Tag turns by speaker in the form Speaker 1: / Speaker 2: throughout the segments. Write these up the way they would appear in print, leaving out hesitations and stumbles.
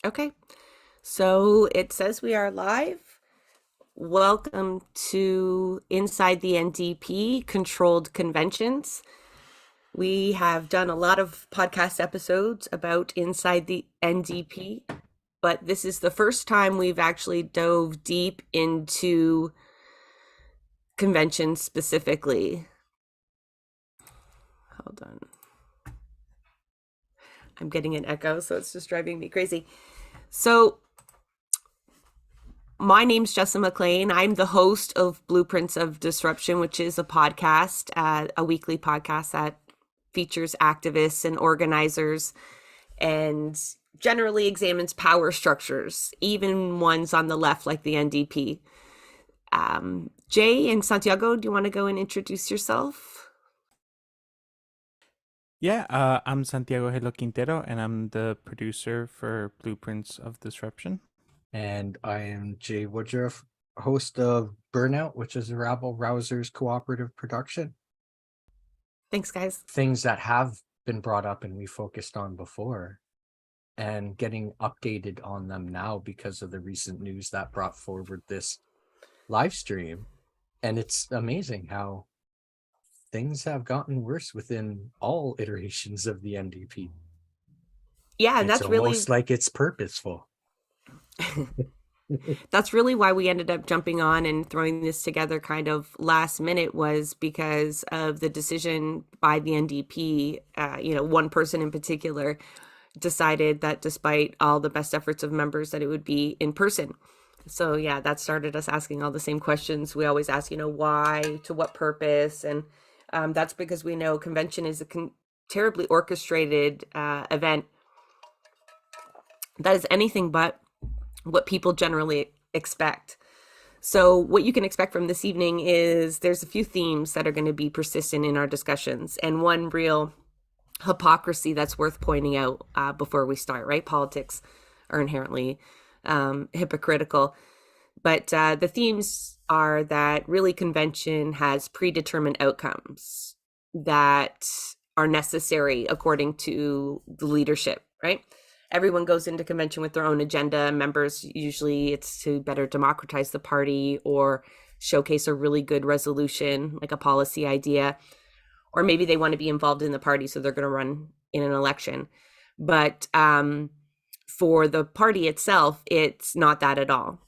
Speaker 1: Okay, so it says we are live. Welcome to Inside the NDP Controlled Conventions. We have done a lot of podcast episodes about Inside the NDP, but this is the first time we've actually dove deep into conventions specifically. Hold on. I'm getting an echo, so it's just driving me crazy. So, my name's Jessa McLean. I'm the host of Blueprints of Disruption, which is a podcast, a weekly podcast that features activists and organizers and generally examines power structures, even ones on the left like the NDP. Jay and Santiago, do you want to go and introduce yourself?
Speaker 2: Yeah, I'm Santiago Helo Quintero, and I'm the producer for Blueprints of Disruption.
Speaker 3: And I am Jay Woodruff, host of Burnout, which is a Rabble Rousers cooperative production.
Speaker 1: Thanks, guys.
Speaker 3: Things that have been brought up and we focused on before, and getting updated on them now because of the recent news that brought forward this live stream. And it's amazing how things have gotten worse within all iterations of the NDP.
Speaker 1: Yeah, and
Speaker 3: It's
Speaker 1: that's really
Speaker 3: almost like it's purposeful.
Speaker 1: that's really why we ended up jumping on and throwing this together kind of last minute, was because of the decision by the NDP. One person in particular decided that despite all the best efforts of members, that it would be in person. So yeah, that started us asking all the same questions we always ask, why, to what purpose? And that's because we know convention is a terribly orchestrated event that is anything but what people generally expect. So what you can expect from this evening is there's a few themes that are going to be persistent in our discussions, and one real hypocrisy that's worth pointing out before we start, right? Politics are inherently hypocritical. But the themes are that really convention has predetermined outcomes that are necessary according to the leadership, right? Everyone goes into convention with their own agenda. Members, usually it's to better democratize the party or showcase a really good resolution, like a policy idea, or maybe they want to be involved in the party, so they're going to run in an election. But for the party itself, it's not that at all.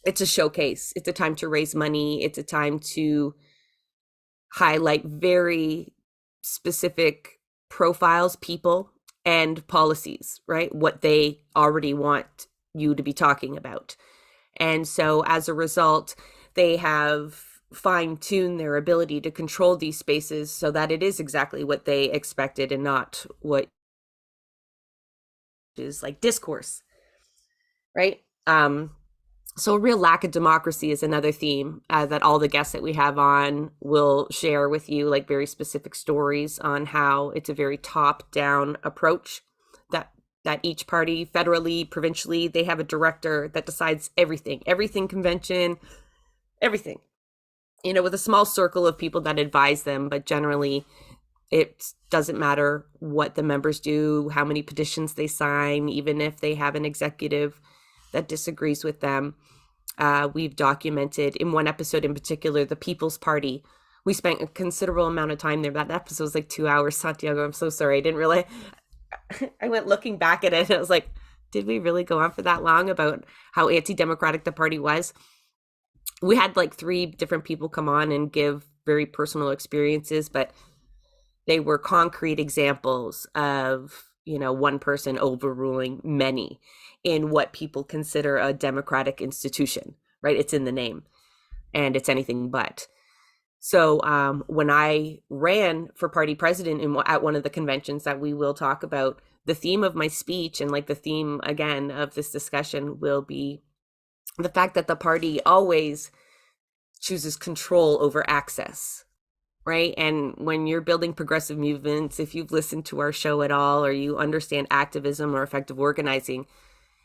Speaker 1: It's a showcase. It's a time to raise money. It's a time to highlight very specific profiles, people, and policies, right? What they already want you to be talking about. And so as a result, they have fine-tuned their ability to control these spaces so that it is exactly what they expected and not what is like discourse, right? So a real lack of democracy is another theme that all the guests that we have on will share with you, like very specific stories on how it's a very top-down approach, that each party, federally, provincially, they have a director that decides everything convention, everything, with a small circle of people that advise them, but generally it doesn't matter what the members do, how many petitions they sign, even if they have an executive that disagrees with them. We've documented in one episode in particular, the People's Party. We spent a considerable amount of time there. That episode was like 2 hours. Santiago, I'm so sorry. I didn't really, I went looking back at it and I was like, did we really go on for that long about how anti-democratic the party was? We had like 3 different people come on and give very personal experiences, but they were concrete examples of, one person overruling many in what people consider a democratic institution, right? It's in the name and it's anything but. So when I ran for party president at one of the conventions that we will talk about, the theme of my speech and like the theme again of this discussion will be the fact that the party always chooses control over access, right? And when you're building progressive movements, if you've listened to our show at all, or you understand activism or effective organizing,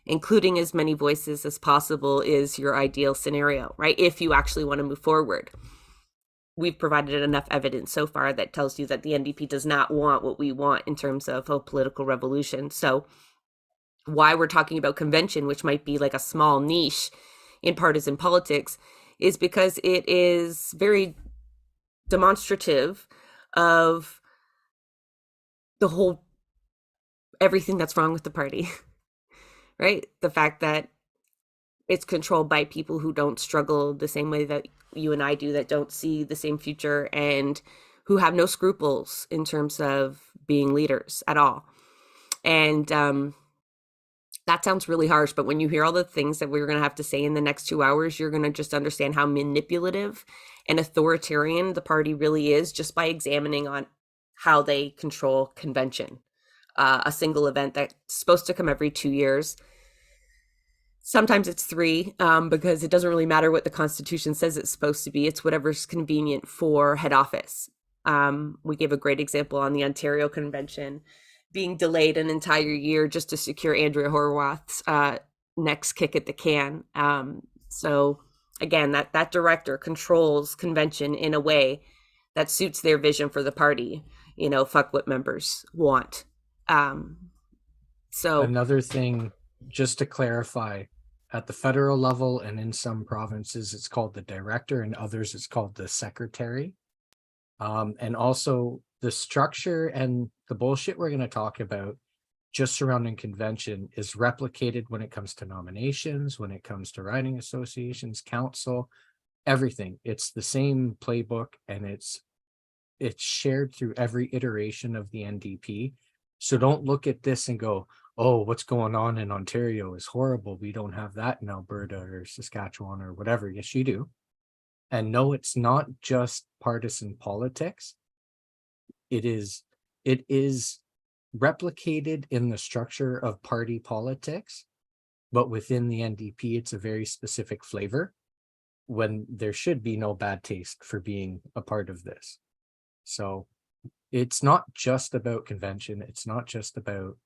Speaker 1: including as many voices as possible is your ideal scenario, right? If you actually want to move forward. We've provided enough evidence so far that tells you that the NDP does not want what we want in terms of a political revolution. So why we're talking about convention, which might be like a small niche in partisan politics, is because it is very demonstrative of the whole everything that's wrong with the party, right? The fact that it's controlled by people who don't struggle the same way that you and I do, that don't see the same future, and who have no scruples in terms of being leaders at all. And that sounds really harsh, but when you hear all the things that we're going to have to say in the next 2 hours, you're going to just understand how manipulative and authoritarian the party really is, just by examining on how they control convention, a single event that's supposed to come every 2 years. Sometimes it's 3, because it doesn't really matter what the Constitution says it's supposed to be. It's whatever's convenient for head office. We gave a great example on the Ontario Convention being delayed an entire year just to secure Andrea Horwath's next kick at the can. So again, that director controls convention in a way that suits their vision for the party. Fuck what members want. So
Speaker 3: another thing, just to clarify, at the federal level and in some provinces, it's called the director, and others it's called the secretary. And also the structure and the bullshit we're going to talk about just surrounding convention is replicated when it comes to nominations, when it comes to riding associations, council, everything. It's the same playbook, and it's shared through every iteration of the NDP. So don't look at this and go, oh, what's going on in Ontario is horrible. We don't have that in Alberta or Saskatchewan or whatever. Yes, you do. And no, it's not just partisan politics. It is replicated in the structure of party politics, but within the NDP, it's a very specific flavor, when there should be no bad taste for being a part of this. So it's not just about convention. It's not just about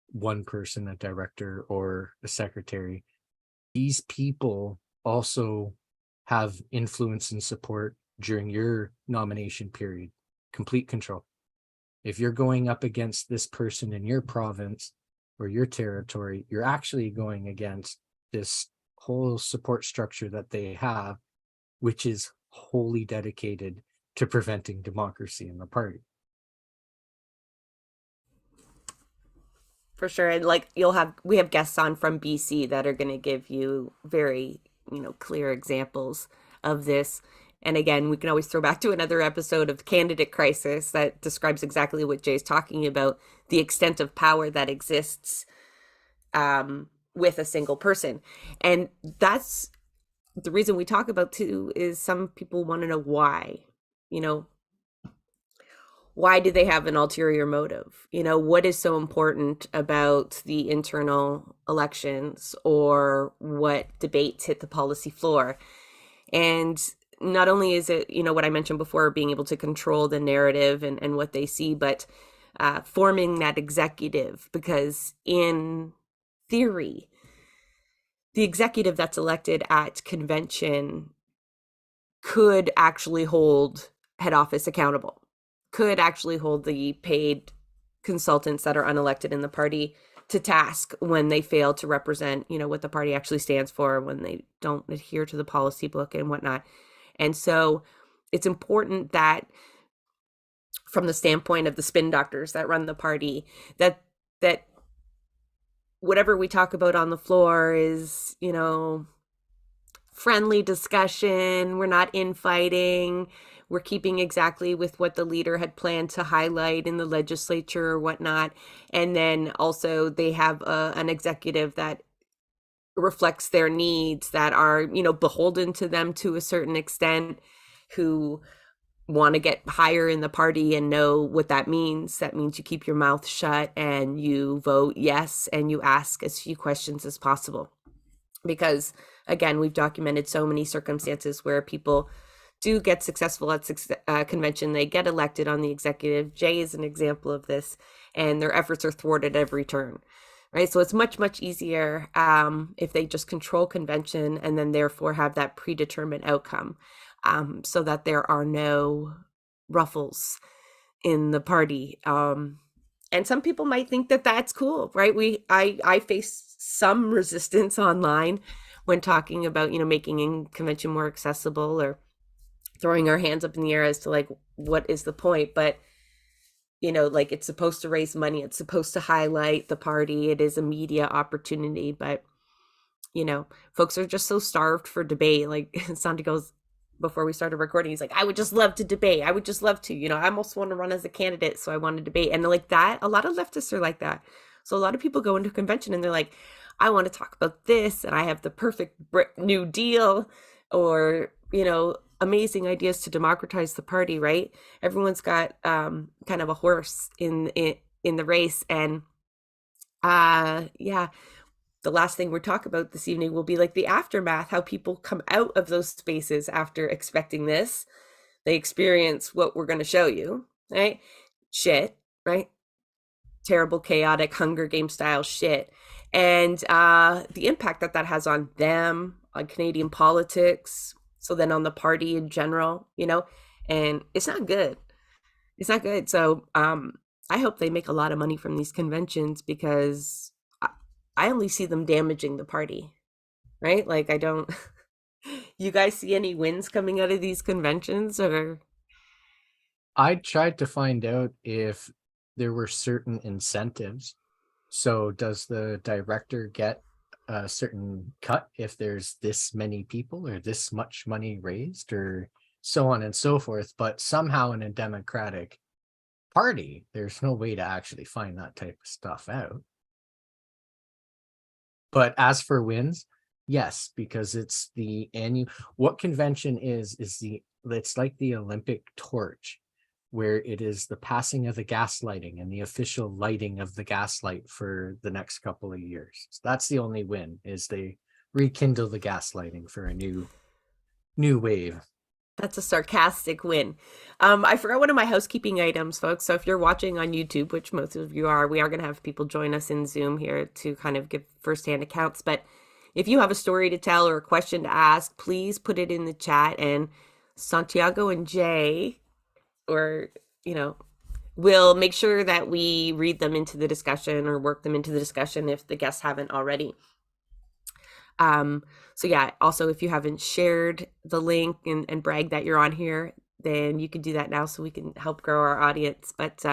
Speaker 3: one person, a director or a secretary. These people also have influence and support during your nomination period. Complete control. If you're going up against this person in your province or your territory, you're actually going against this whole support structure that they have, which is wholly dedicated to preventing democracy in the party.
Speaker 1: For sure. And we have guests on from BC that are going to give you very, clear examples of this. And again, we can always throw back to another episode of Candidate Crisis that describes exactly what Jay's talking about, the extent of power that exists with a single person. And that's the reason we talk about too, is some people want to know why. Why do they have an ulterior motive? What is so important about the internal elections, or what debates hit the policy floor? And not only is it, what I mentioned before, being able to control the narrative and what they see, but forming that executive, because in theory, the executive that's elected at convention could actually hold head office accountable, could actually hold the paid consultants that are unelected in the party to task when they fail to represent, what the party actually stands for, when they don't adhere to the policy book and whatnot. And so it's important that, from the standpoint of the spin doctors that run the party, that whatever we talk about on the floor is, friendly discussion. We're not infighting. We're keeping exactly with what the leader had planned to highlight in the legislature or whatnot. And then also they have an executive that reflects their needs, that are, beholden to them to a certain extent, who want to get higher in the party and know what that means. That means you keep your mouth shut and you vote yes, and you ask as few questions as possible. Because again, we've documented so many circumstances where people do get successful at convention. They get elected on the executive. Jay is an example of this, and their efforts are thwarted every turn. Right. So it's much, much easier if they just control convention and then therefore have that predetermined outcome, so that there are no ruffles in the party. And some people might think that that's cool, right? I face some resistance online when talking about, making a convention more accessible or throwing our hands up in the air as to like, what is the point? But, like it's supposed to raise money. It's supposed to highlight the party. It is a media opportunity, but folks are just so starved for debate. Like Santi goes, before we started recording, he's like, I would just love to debate. I would just love to, I almost want to run as a candidate. So I want to debate. And like that, a lot of leftists are like that. So a lot of people go into convention and they're like, I want to talk about this. And I have the perfect New Deal or, amazing ideas to democratize the party, right? Everyone's got kind of a horse in the race. And yeah, the last thing we're talking about this evening will be like the aftermath, how people come out of those spaces after expecting this. They experience what we're going to show you, right? Shit, right? Terrible, chaotic, Hunger Game style shit. And the impact that has on them, on Canadian politics, so then on the party in general, and it's not good. It's not good. So I hope they make a lot of money from these conventions because I only see them damaging the party, right? Like I don't, you guys see any wins coming out of these conventions or?
Speaker 3: I tried to find out if there were certain incentives. So does the director get a certain cut if there's this many people or this much money raised or so on and so forth? But somehow in a democratic party, there's no way to actually find that type of stuff out. But as for wins, yes, because it's the annual, what convention is it's like the Olympic torch, where it is the passing of the gaslighting and the official lighting of the gaslight for the next couple of years. So that's the only win, is they rekindle the gaslighting for a new wave.
Speaker 1: That's a sarcastic win. I forgot one of my housekeeping items, folks. So if you're watching on YouTube, which most of you are, we are going to have people join us in Zoom here to kind of give firsthand accounts. But if you have a story to tell or a question to ask, please put it in the chat. And Santiago and Jay, or, we'll make sure that we read them into the discussion or work them into the discussion if the guests haven't already. So yeah, also if you haven't shared the link and brag that you're on here, then you can do that now so we can help grow our audience. But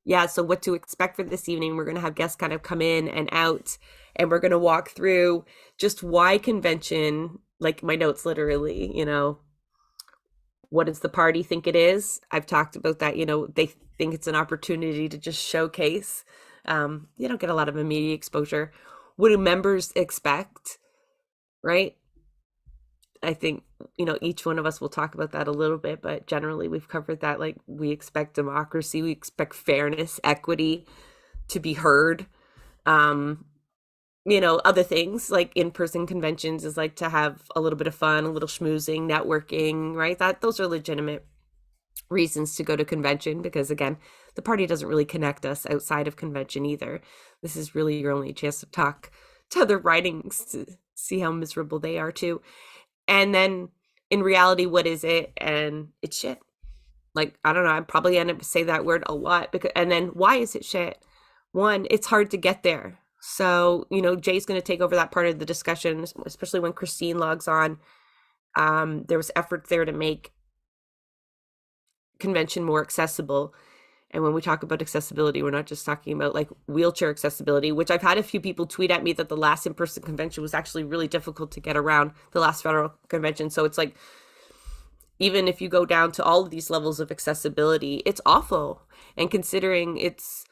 Speaker 1: yeah, so what to expect for this evening, we're going to have guests kind of come in and out, and we're going to walk through just why convention, like my notes literally, what does the party think it is? I've talked about that, they think it's an opportunity to just showcase. You don't get a lot of immediate exposure. What do members expect, right? I think, each one of us will talk about that a little bit, but generally we've covered that. Like we expect democracy, we expect fairness, equity, to be heard. Other things like in-person conventions is like to have a little bit of fun, a little schmoozing, networking, right? Those are legitimate reasons to go to convention because again, the party doesn't really connect us outside of convention either. This is really your only chance to talk to other writings to see how miserable they are too. And then in reality, what is it? And it's shit. Like, I don't know, I probably end up say that word a lot and then why is it shit? One, it's hard to get there. So, Jay's going to take over that part of the discussion, especially when Christine logs on. There was efforts there to make convention more accessible. And when we talk about accessibility, we're not just talking about like wheelchair accessibility, which I've had a few people tweet at me that the last in-person convention was actually really difficult to get around, the last federal convention. So it's like, even if you go down to all of these levels of accessibility, it's awful. And considering it's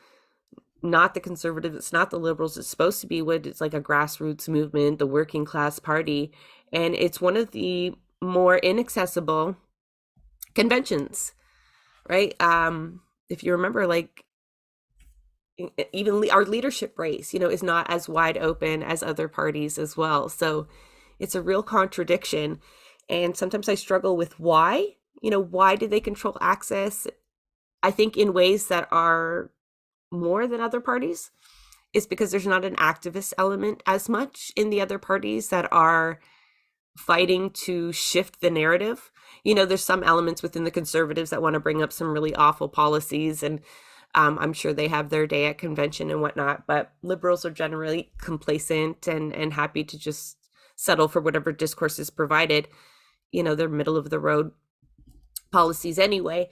Speaker 1: not the conservatives, it's not the liberals, it's supposed to be what it's like a grassroots movement, the working class party. And it's one of the more inaccessible conventions, right? If you remember, like even our leadership race, is not as wide open as other parties as well. So it's a real contradiction. And sometimes I struggle with why, why do they control access? I think in ways that are more than other parties is because there's not an activist element as much in the other parties that are fighting to shift the narrative. There's some elements within the conservatives that want to bring up some really awful policies and I'm sure they have their day at convention and whatnot, but liberals are generally complacent and happy to just settle for whatever discourse is provided. They're middle of the road policies anyway.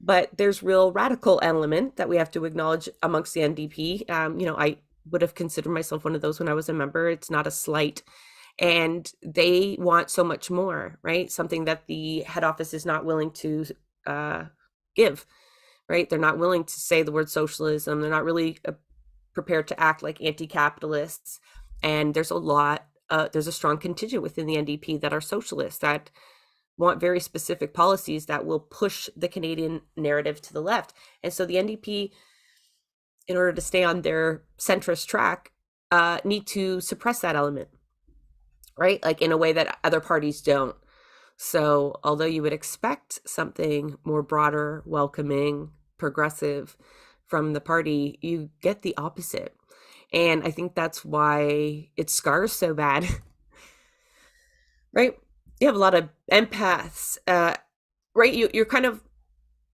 Speaker 1: But there's real radical element that we have to acknowledge amongst the NDP. I would have considered myself one of those when I was a member. It's not a slight. And they want so much more, right? Something that the head office is not willing to give, right? They're not willing to say the word socialism. They're not really prepared to act like anti-capitalists. And there's a strong contingent within the NDP that are socialists, that want very specific policies that will push the Canadian narrative to the left. And so the NDP, in order to stay on their centrist track, need to suppress that element, right? Like in a way that other parties don't. So although you would expect something more broader, welcoming, progressive from the party, you get the opposite. And I think that's why it scars so bad, right? You have a lot of empaths, right? You're kind of,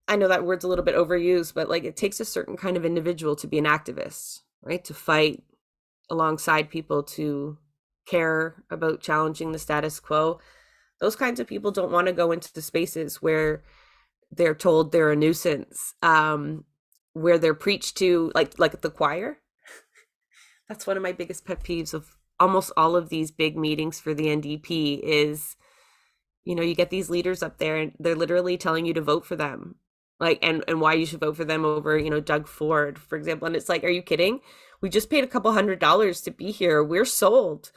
Speaker 1: I know that word's a little bit overused, but like it takes a certain kind of individual to be an activist, right? To fight alongside people, to care about challenging the status quo. Those kinds of people don't want to go into the spaces where they're told they're a nuisance, where they're preached to, like the choir. That's one of my biggest pet peeves of almost all of these big meetings for the NDP is, you get these leaders up there and they're literally telling you to vote for them, like, and why you should vote for them over, Doug Ford, for example. And it's like, are you kidding? We just paid a couple $100s to be here. We're sold,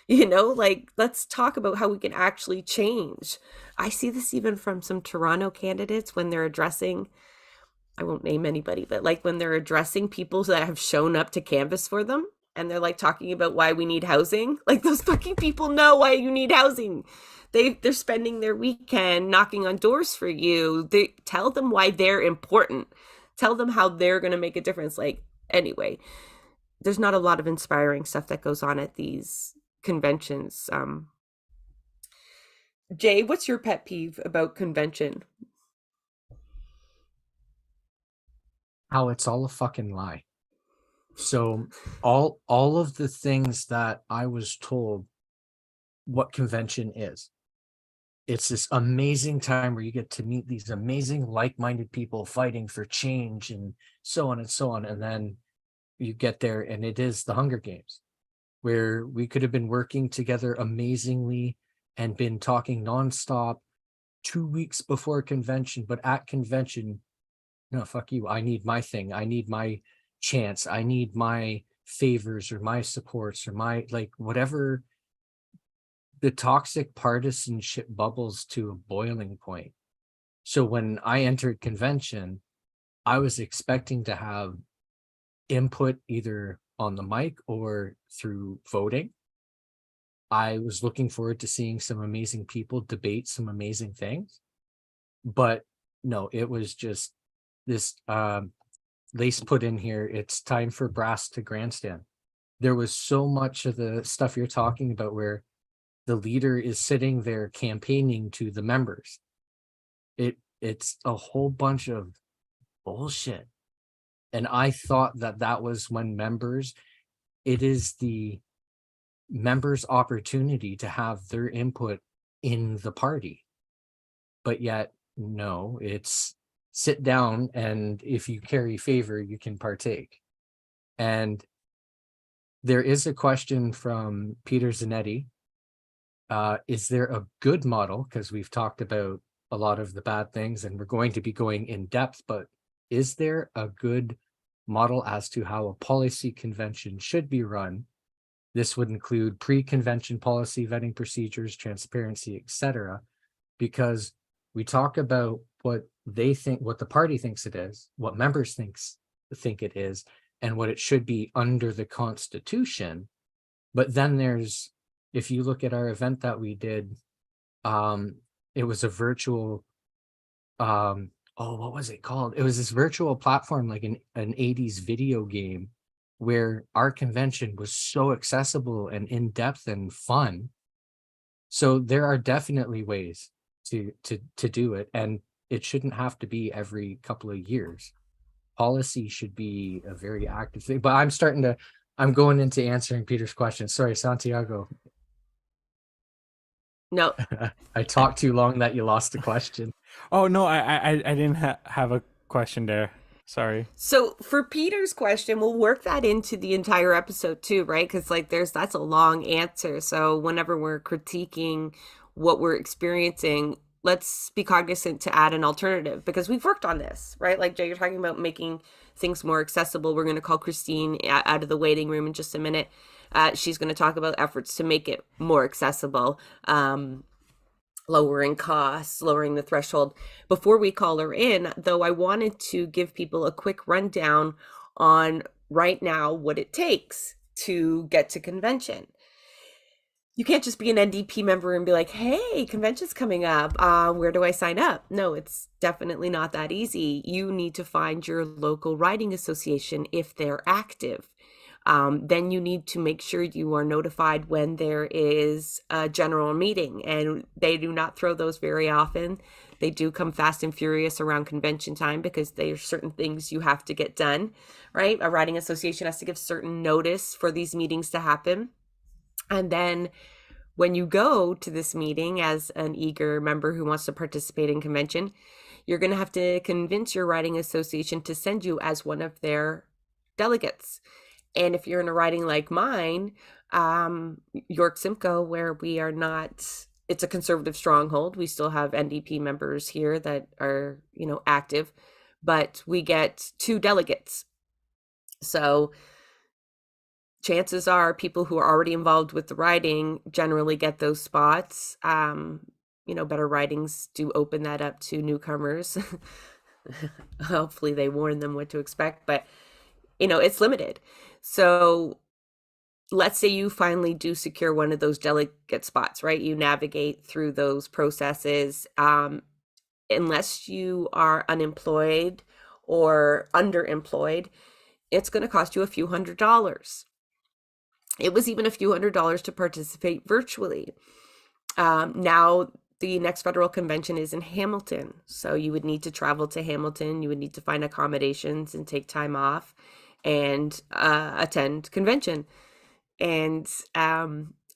Speaker 1: like, let's talk about how we can actually change. I see this even from some Toronto candidates when they're addressing, I won't name anybody, but like when they're addressing people that have shown up to canvass for them and they're like talking about why we need housing. Like, those fucking people know why you need housing. They're spending their weekend knocking on doors for you. They tell them why they're important. Tell them how they're going to make a difference. Like, anyway, there's not a lot of inspiring stuff that goes on at these conventions. Jay, what's your pet peeve about convention?
Speaker 3: How it's all a fucking lie. So all of the things that I was told what convention is, it's this amazing time where you get to meet these amazing like-minded people fighting for change and so on and so on. And then you get there and it is the Hunger Games, where we could have been working together amazingly and been talking nonstop 2 weeks before convention, but at convention, no, fuck you. I need my thing. I need my chance. I need my favors or my supports or my, like, whatever. The toxic partisanship bubbles to a boiling point. So when I entered convention, I was expecting to have input either on the mic or through voting. I was looking forward to seeing some amazing people debate some amazing things. But no, it was just this Lace put in here, it's time for brass to grandstand. There was so much of the stuff you're talking about where the leader is sitting there campaigning to the members. It's a whole bunch of bullshit. And I thought that was when members, it is the members' opportunity to have their input in the party. But yet, no, it's sit down and if you carry favor, you can partake. And there is a question from Peter Zanetti. Is there a good model? Because we've talked about a lot of the bad things and we're going to be going in depth, but is there a good model as to how a policy convention should be run? This would include pre-convention policy, vetting procedures, transparency, etc. Because we talk about what they think, what the party thinks it is, what members think it is, and what it should be under the Constitution. But then there's, if you look at our event that we did, it was a virtual, what was it called? It was this virtual platform, like an 80s video game, where our convention was so accessible and in-depth and fun. So there are definitely ways to do it, and it shouldn't have to be every couple of years. policy should be a very active thing. But I'm going into answering Peter's question. Sorry, Santiago.
Speaker 1: No.
Speaker 3: I talked too long that you lost the question.
Speaker 2: Oh no, I didn't have a question there. Sorry.
Speaker 1: So for Peter's question, we'll work that into the entire episode too, right? Because like that's a long answer. So whenever we're critiquing what we're experiencing, let's be cognizant to add an alternative because we've worked on this, right? Like Jay, you're talking about making things more accessible. We're going to call Christine out of the waiting room in just a minute. She's going to talk about efforts to make it more accessible. Lowering costs, lowering the threshold. Before we call her in, though, I wanted to give people a quick rundown on right now what it takes to get to convention. You can't just be an NDP member and be like, hey, convention's coming up. Where do I sign up? No, it's definitely not that easy. You need to find your local riding association if they're active. Then you need to make sure you are notified when there is a general meeting, and they do not throw those very often. They do come fast and furious around convention time because there's certain things you have to get done, right? A riding association has to give certain notice for these meetings to happen. And then when you go to this meeting as an eager member who wants to participate in convention, you're going to have to convince your riding association to send you as one of their delegates. And if you're in a riding like mine, York Simcoe, where we are not, it's a conservative stronghold. We still have NDP members here that are, active, but we get 2 delegates. So chances are people who are already involved with the riding generally get those spots. Better ridings do open that up to newcomers. Hopefully they warn them what to expect, but it's limited. So let's say you finally do secure one of those delegate spots, right? You navigate through those processes. Unless you are unemployed or underemployed, it's going to cost you a few $100s. It was even a few $100s to participate virtually. Now the next federal convention is in Hamilton. So you would need to travel to Hamilton. You would need to find accommodations and take time off and attend convention. And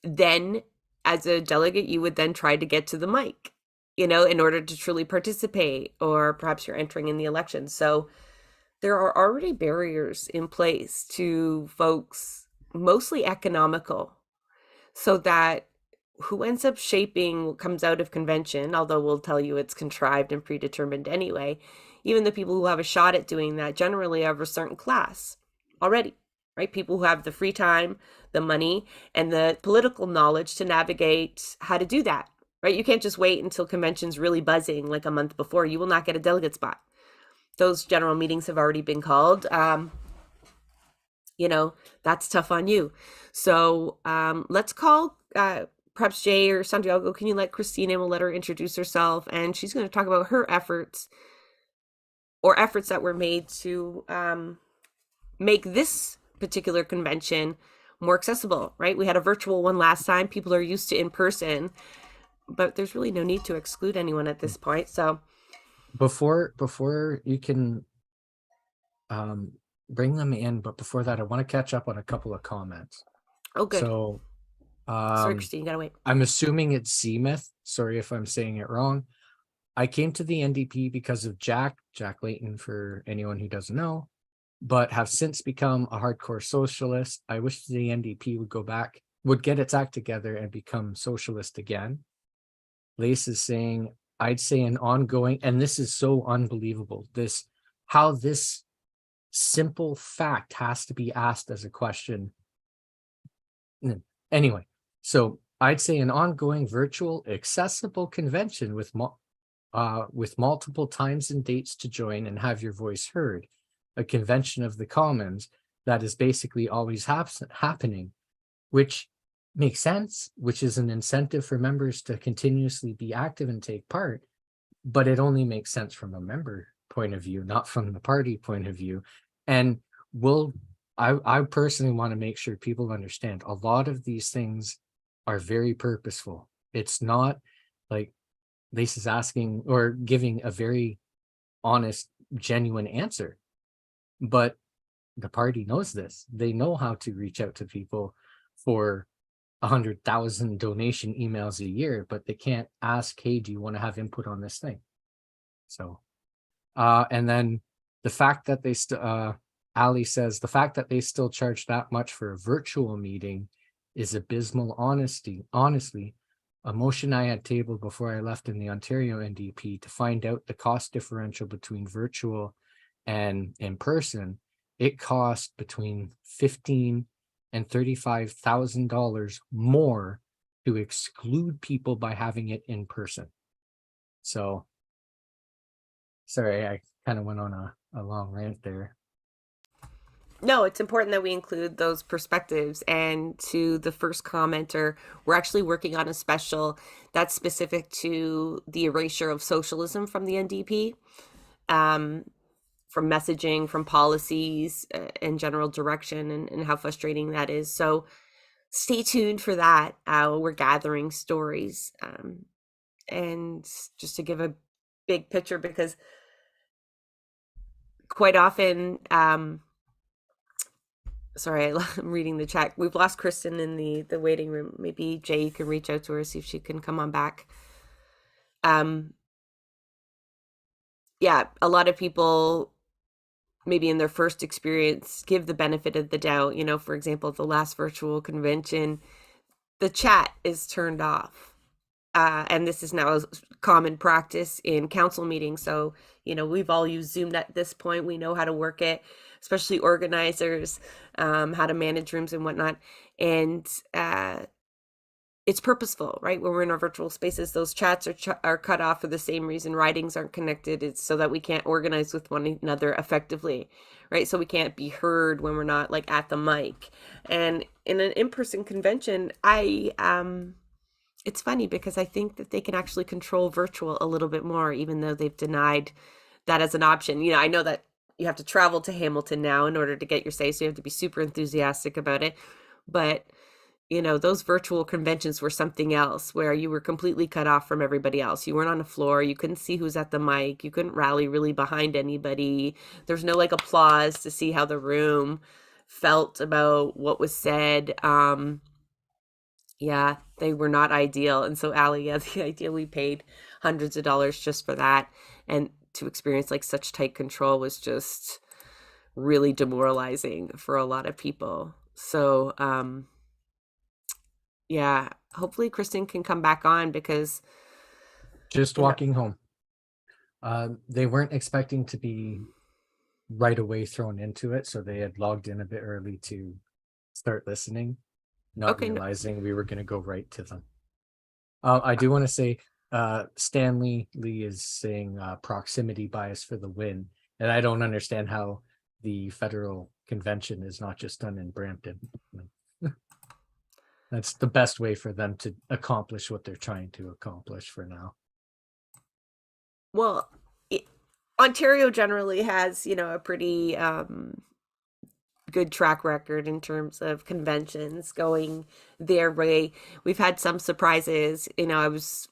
Speaker 1: then as a delegate, you would then try to get to the mic, in order to truly participate, or perhaps you're entering in the election. So there are already barriers in place to folks, mostly economical, so that who ends up shaping what comes out of convention, although we'll tell you it's contrived and predetermined anyway, even the people who have a shot at doing that generally are of a certain class already, right? People who have the free time, the money, and the political knowledge to navigate how to do that, right? You can't just wait until convention's really buzzing like a month before. You will not get a delegate spot. Those general meetings have already been called. That's tough on you. So let's call perhaps Jay or Santiago. Can you let Christina, we'll let her introduce herself, and she's going to talk about her efforts that were made to make this particular convention more accessible, right? We had a virtual one last time. People are used to in person, but there's really no need to exclude anyone at this point. So
Speaker 3: before you can bring them in, but before that, I want to catch up on a couple of comments.
Speaker 1: Oh, good.
Speaker 3: So
Speaker 1: sorry, Christine, you gotta wait.
Speaker 3: I'm assuming it's Seamuth. Sorry if I'm saying it wrong. I came to the NDP because of Jack Layton, for anyone who doesn't know, but have since become a hardcore socialist. I wish the NDP would get its act together and become socialist again. Lace is saying, I'd say an ongoing, and this is so unbelievable, how this simple fact has to be asked as a question. Anyway, so I'd say an ongoing virtual accessible convention with multiple times and dates to join and have your voice heard. A convention of the commons that is basically always happening, which makes sense, which is an incentive for members to continuously be active and take part. But it only makes sense from a member point of view, not from the party point of view. And I personally want to make sure people understand a lot of these things are very purposeful. It's not like Lisa's asking or giving a very honest, genuine answer. But the party knows this. They know how to reach out to people for 100,000 donation emails a year, but they can't ask, hey, do you want to have input on this thing? So, and then the fact that they still, Ali says, the fact that they still charge that much for a virtual meeting is abysmal. Honestly, a motion I had tabled before I left in the Ontario NDP to find out the cost differential between virtual and in person. It cost between $15,000 and $35,000 more to exclude people by having it in person. So, sorry, I kind of went on a long rant there.
Speaker 1: No, it's important that we include those perspectives. And to the first commenter, we're actually working on a special that's specific to the erasure of socialism from the NDP, from messaging, from policies, and general direction, and how frustrating that is. So stay tuned for that. We're gathering stories. And just to give a big picture, because quite often, sorry, I'm reading the chat. We've lost Kristen in the waiting room. Maybe Jay, you can reach out to her, see if she can come on back. Yeah, a lot of people maybe in their first experience give the benefit of the doubt. You know, for example, at the last virtual convention, the chat is turned off. And this is now a common practice in council meetings. So, you know, we've all used Zoom at this point. We know how to work it, especially organizers, how to manage rooms and whatnot. And it's purposeful, right? When we're in our virtual spaces, those chats are cut off for the same reason. Writings aren't connected. It's so that we can't organize with one another effectively, right? So we can't be heard when we're not like at the mic. And in an in-person convention, it's funny because I think that they can actually control virtual a little bit more, even though they've denied that as an option. You know, I know that you have to travel to Hamilton now in order to get your say, so you have to be super enthusiastic about it. But, you know, those virtual conventions were something else where you were completely cut off from everybody else. You weren't on the floor. You couldn't see who's at the mic. You couldn't rally really behind anybody. There's no like applause to see how the room felt about what was said. Yeah, they were not ideal. And so Ali, yeah, the idea we paid hundreds of dollars just for that, and to experience like such tight control was just really demoralizing for a lot of people. So, yeah, hopefully Kristen can come back on because
Speaker 3: Just walking home. They weren't expecting to be right away thrown into it, so they had logged in a bit early to start listening, not realizing we were going to go right to them. I do want to say Stanley Lee is saying proximity bias for the win, and I don't understand how the federal convention is not just done in Brampton. That's the best way for them to accomplish what they're trying to accomplish for now.
Speaker 1: Well, Ontario generally has, you know, a pretty good track record in terms of conventions going their way. We've had some surprises. You know, I was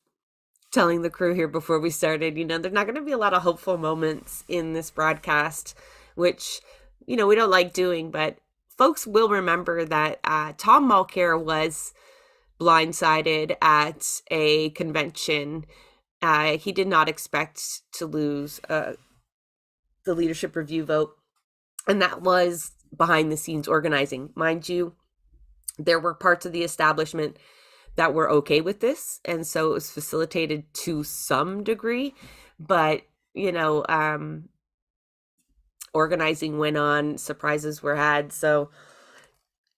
Speaker 1: telling the crew here before we started, you know, there's not going to be a lot of hopeful moments in this broadcast, which, you know, we don't like doing, but folks will remember that Tom Mulcair was blindsided at a convention. He did not expect to lose the leadership review vote, and that was behind the scenes organizing. Mind you, there were parts of the establishment that were okay with this, and so it was facilitated to some degree, but, you know, organizing went on, surprises were had, so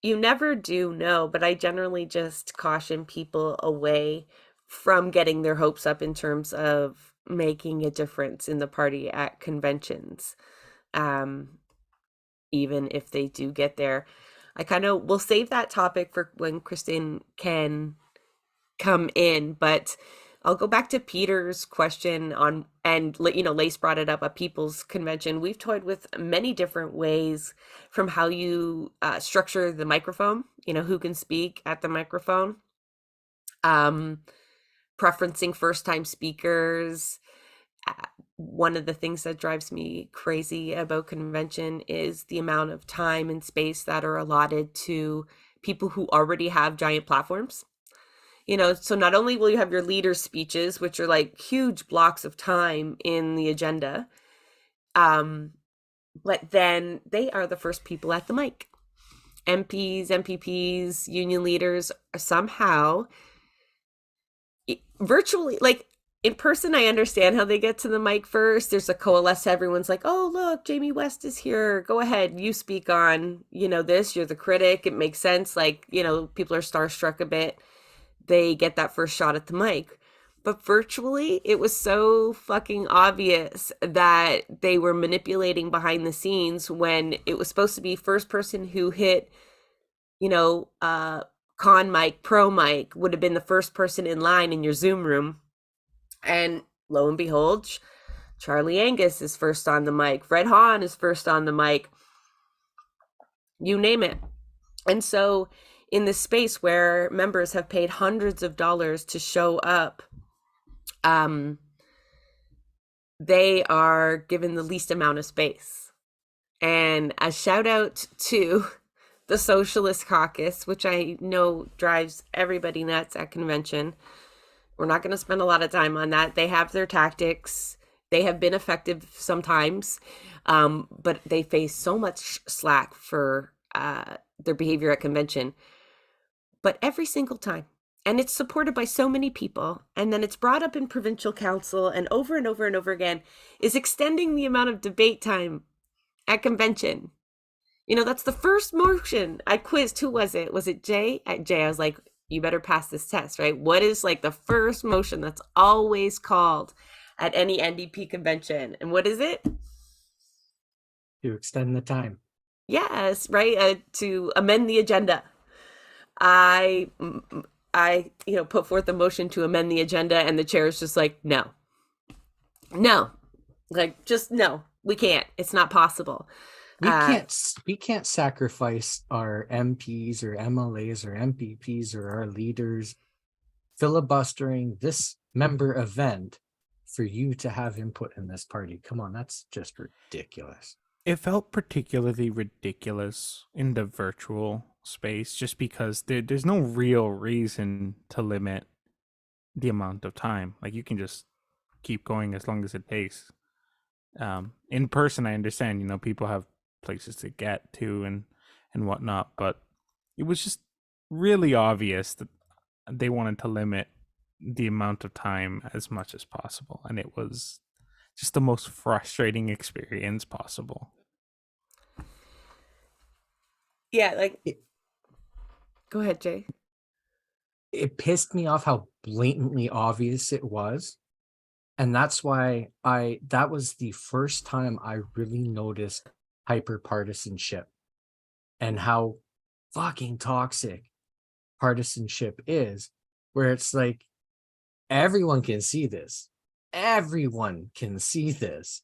Speaker 1: you never do know. But I generally just caution people away from getting their hopes up in terms of making a difference in the party at conventions, even if they do get there. I kind of will save that topic for when Kristen can come in, but I'll go back to Peter's question on, and you know, Lace brought it up, a people's convention. We've toyed with many different ways, from how you structure the microphone, you know, who can speak at the microphone, preferencing first time speakers, one of the things that drives me crazy about convention is the amount of time and space that are allotted to people who already have giant platforms. So not only will you have your leader speeches, which are like huge blocks of time in the agenda, but then they are the first people at the mic. MPs, MPPs, union leaders are somehow virtually, like in person, I understand how they get to the mic first. There's a coalesce. Everyone's like, oh, look, Jamie West is here. Go ahead. You speak on, this. You're the critic. It makes sense. Like, people are starstruck a bit. They get that first shot at the mic. But virtually, it was so fucking obvious that they were manipulating behind the scenes when it was supposed to be first person who hit, con mic, pro mic would have been the first person in line in your Zoom room. And lo and behold, Charlie Angus is first on the mic. Fred Hahn is first on the mic. You name it. And so in this space where members have paid hundreds of dollars to show up, they are given the least amount of space. And a shout out to the Socialist Caucus, which I know drives everybody nuts at convention. We're not going to spend a lot of time on that. They have their tactics. They have been effective sometimes, but they face so much slack for their behavior at convention. But every single time, and it's supported by so many people, and then it's brought up in provincial council and over and over is extending the amount of debate time at convention. That's the first motion I quizzed. Who was it? Was it Jay? At Jay, I was like, you better pass this test, right? What is like the first motion that's always called at any NDP convention? And what is it?
Speaker 3: To extend the time.
Speaker 1: Yes, right. To amend the agenda. I put forth a motion to amend the agenda, and the chair is just like, no, like just no, we can't. It's not possible.
Speaker 3: We can't sacrifice our MPs or MLAs or MPPs or our leaders filibustering this member event for you to have input in this party. Come on, that's just ridiculous.
Speaker 2: It felt particularly ridiculous in the virtual space just because there's no real reason to limit the amount of time. Like, you can just keep going as long as it takes. In person, I understand, people have places to get to and whatnot, but it was just really obvious that they wanted to limit the amount of time as much as possible, and it was just the most frustrating experience possible.
Speaker 1: Yeah, go ahead, Jay.
Speaker 3: It pissed me off how blatantly obvious it was. And that's why that was the first time I really noticed hyper-partisanship and how fucking toxic partisanship is, where it's like, everyone can see this. Everyone can see this.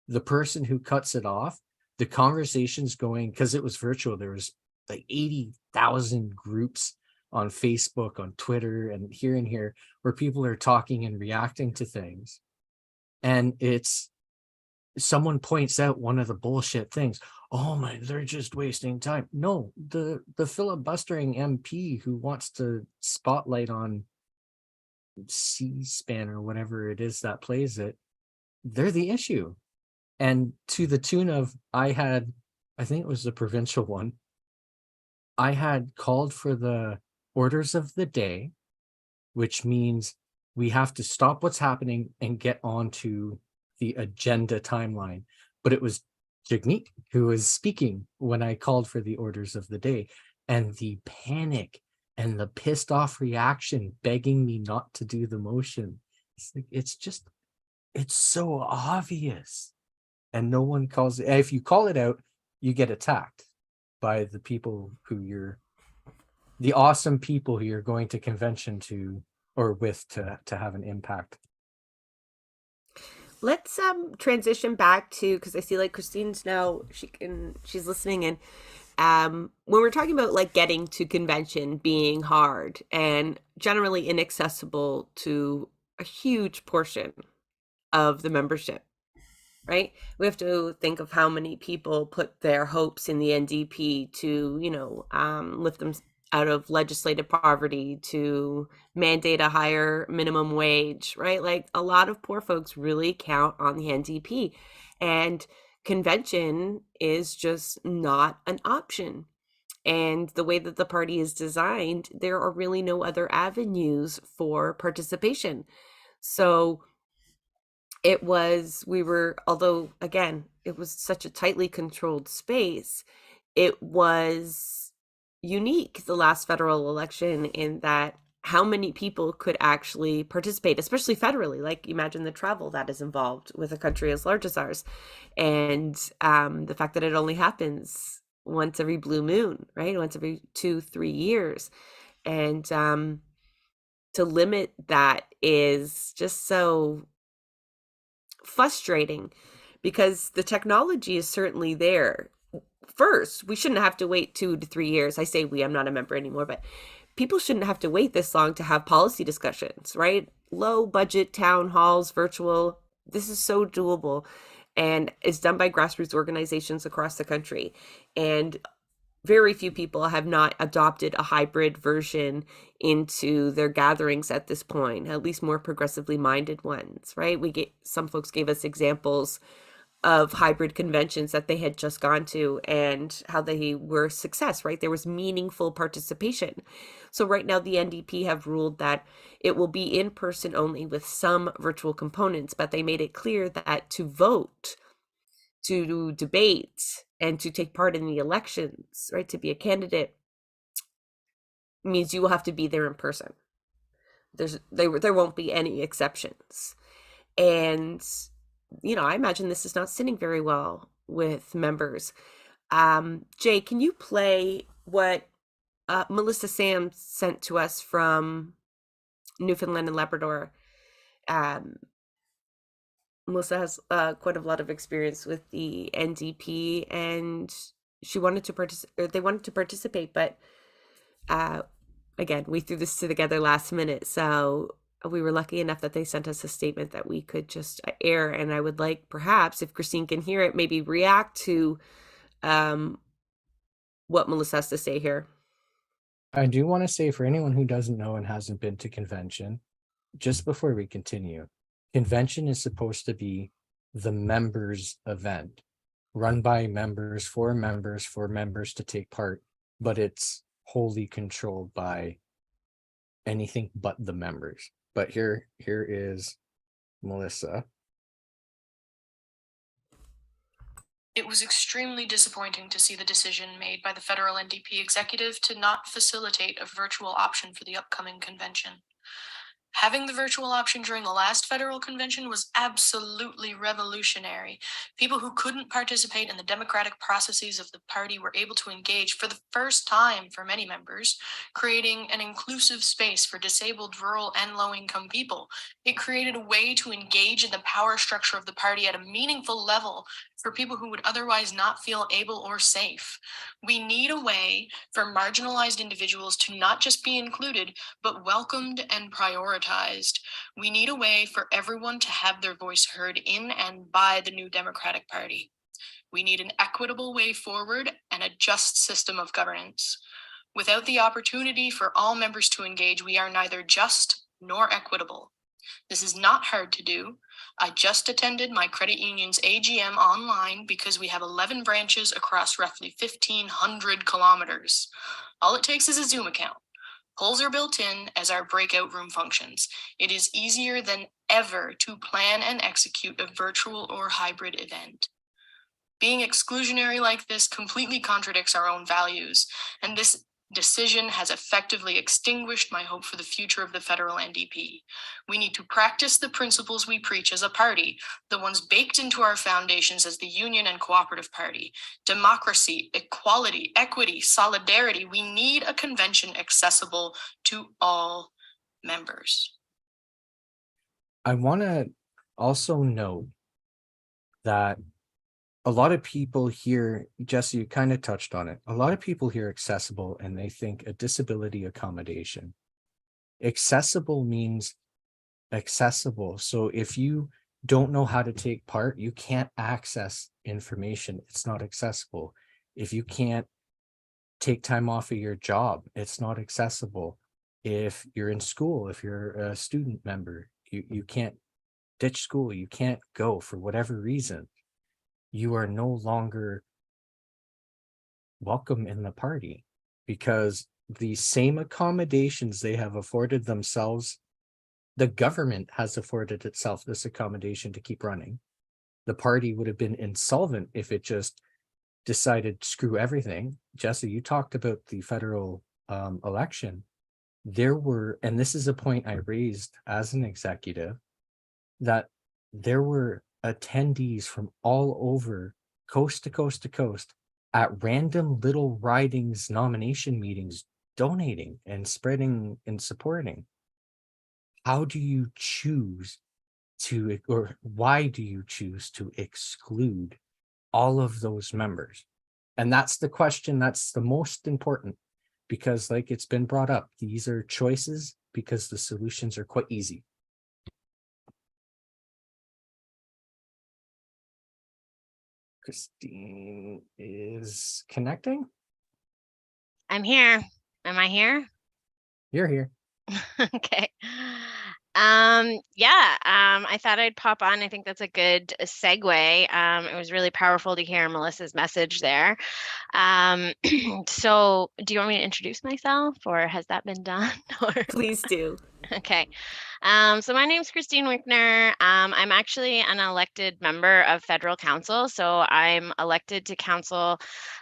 Speaker 3: The person who cuts it off, the conversation's going, because it was virtual, there was like 80,000 groups on Facebook, on Twitter, and here, where people are talking and reacting to things. And someone points out one of the bullshit things. Oh my, they're just wasting time. No, the filibustering MP who wants to spotlight on C-SPAN or whatever it is that plays it, they're the issue. And to the tune of, I think it was the provincial one, I had called for the orders of the day, which means we have to stop what's happening and get on to the agenda timeline. But it was Jagmeet who was speaking when I called for the orders of the day, and the panic and the pissed off reaction begging me not to do the motion. It's so obvious, and no one calls it. If you call it out, you get attacked by the people the awesome people who you're going to convention to or with to have an impact.
Speaker 1: Let's transition back to, because I see like Christine's now, she's listening in. When we're talking about like getting to convention being hard and generally inaccessible to a huge portion of the membership, right? We have to think of how many people put their hopes in the NDP to, lift them out of legislative poverty, to mandate a higher minimum wage, right? Like a lot of poor folks really count on the NDP, and convention is just not an option. And the way that the party is designed, there are really no other avenues for participation. So although again, it was such a tightly controlled space, it was unique the last federal election in that how many people could actually participate, especially federally. Like, imagine the travel that is involved with a country as large as ours, and the fact that it only happens once every blue moon, right? Once every 2-3 years. And to limit that is just so frustrating, because the technology is certainly there. First, we shouldn't have to wait 2 to 3 years. I say we, I'm not a member anymore, but people shouldn't have to wait this long to have policy discussions, right? Low budget town halls, virtual. This is so doable, and it's done by grassroots organizations across the country. And very few people have not adopted a hybrid version into their gatherings at this point, at least more progressively minded ones, right? Some folks gave us examples of hybrid conventions that they had just gone to and how they were a success, right? There was meaningful participation. So right now the NDP have ruled that it will be in person only with some virtual components, but they made it clear that to vote, to debate, and to take part in the elections, right, to be a candidate, means you will have to be there in person. There won't be any exceptions. And I imagine this is not sitting very well with members. Jay, can you play what Melissa Sam sent to us from Newfoundland and Labrador? Melissa has quite a lot of experience with the NDP, and they wanted to participate, but again, we threw this together last minute, so we were lucky enough that they sent us a statement that we could just air. And I would like, perhaps, if Christine can hear it, maybe react to what Melissa has to say here.
Speaker 3: I do want to say, for anyone who doesn't know and hasn't been to convention, just before we continue, convention is supposed to be the members' event, run by members for members to take part, but it's wholly controlled by anything but the members. But here is Melissa.
Speaker 4: It was extremely disappointing to see the decision made by the federal NDP executive to not facilitate a virtual option for the upcoming convention. Having the virtual option during the last federal convention was absolutely revolutionary. People who couldn't participate in the democratic processes of the party were able to engage for the first time for many members, creating an inclusive space for disabled, rural, and low-income people. It created a way to engage in the power structure of the party at a meaningful level for people who would otherwise not feel able or safe. We need a way for marginalized individuals to not just be included, but welcomed and prioritized. We need a way for everyone to have their voice heard in and by the new Democratic Party. We need an equitable way forward and a just system of governance. Without the opportunity for all members to engage, we are neither just nor equitable. This is not hard to do. I just attended my credit union's AGM online because we have 11 branches across roughly 1,500 kilometers. All it takes is a Zoom account. Polls are built in as our breakout room functions. It is easier than ever to plan and execute a virtual or hybrid event. Being exclusionary like this completely contradicts our own values, and this decision has effectively extinguished my hope for the future of the federal NDP. We need to practice the principles we preach as a party, the ones baked into our foundations as the Union and Cooperative Party: democracy, equality, equity, solidarity. We need a convention accessible to all members.
Speaker 3: I want to also note that a lot of people here, Jesse, you kind of touched on it. A lot of people hear accessible and they think a disability accommodation. Accessible means accessible. So if you don't know how to take part, you can't access information. It's not accessible. If you can't take time off of your job, it's not accessible. If you're in school, if you're a student member, you can't ditch school, you can't go for whatever reason, you are no longer welcome in the party, because the same accommodations they have afforded themselves, the government has afforded itself this accommodation to keep running. The party would have been insolvent if it just decided screw everything. Jesse, you talked about the federal election. There were, and this is a point I raised as an executive, that there were attendees from all over, coast to coast to coast, at random little ridings nomination meetings, donating and spreading and supporting. How do you choose to, or why do you choose to exclude all of those members? And that's the question that's the most important, because like it's been brought up, these are choices because the solutions are quite easy. Christine is connecting.
Speaker 5: I'm here. Am I here?
Speaker 3: You're here.
Speaker 5: Okay. I thought I'd pop on. I think that's a good segue. It was really powerful to hear Melissa's message there. So do you want me to introduce myself, or has that been done? Or
Speaker 1: Please do.
Speaker 5: okay. So my name's Christine Wickner. I'm actually an elected member of federal council. So I'm elected to council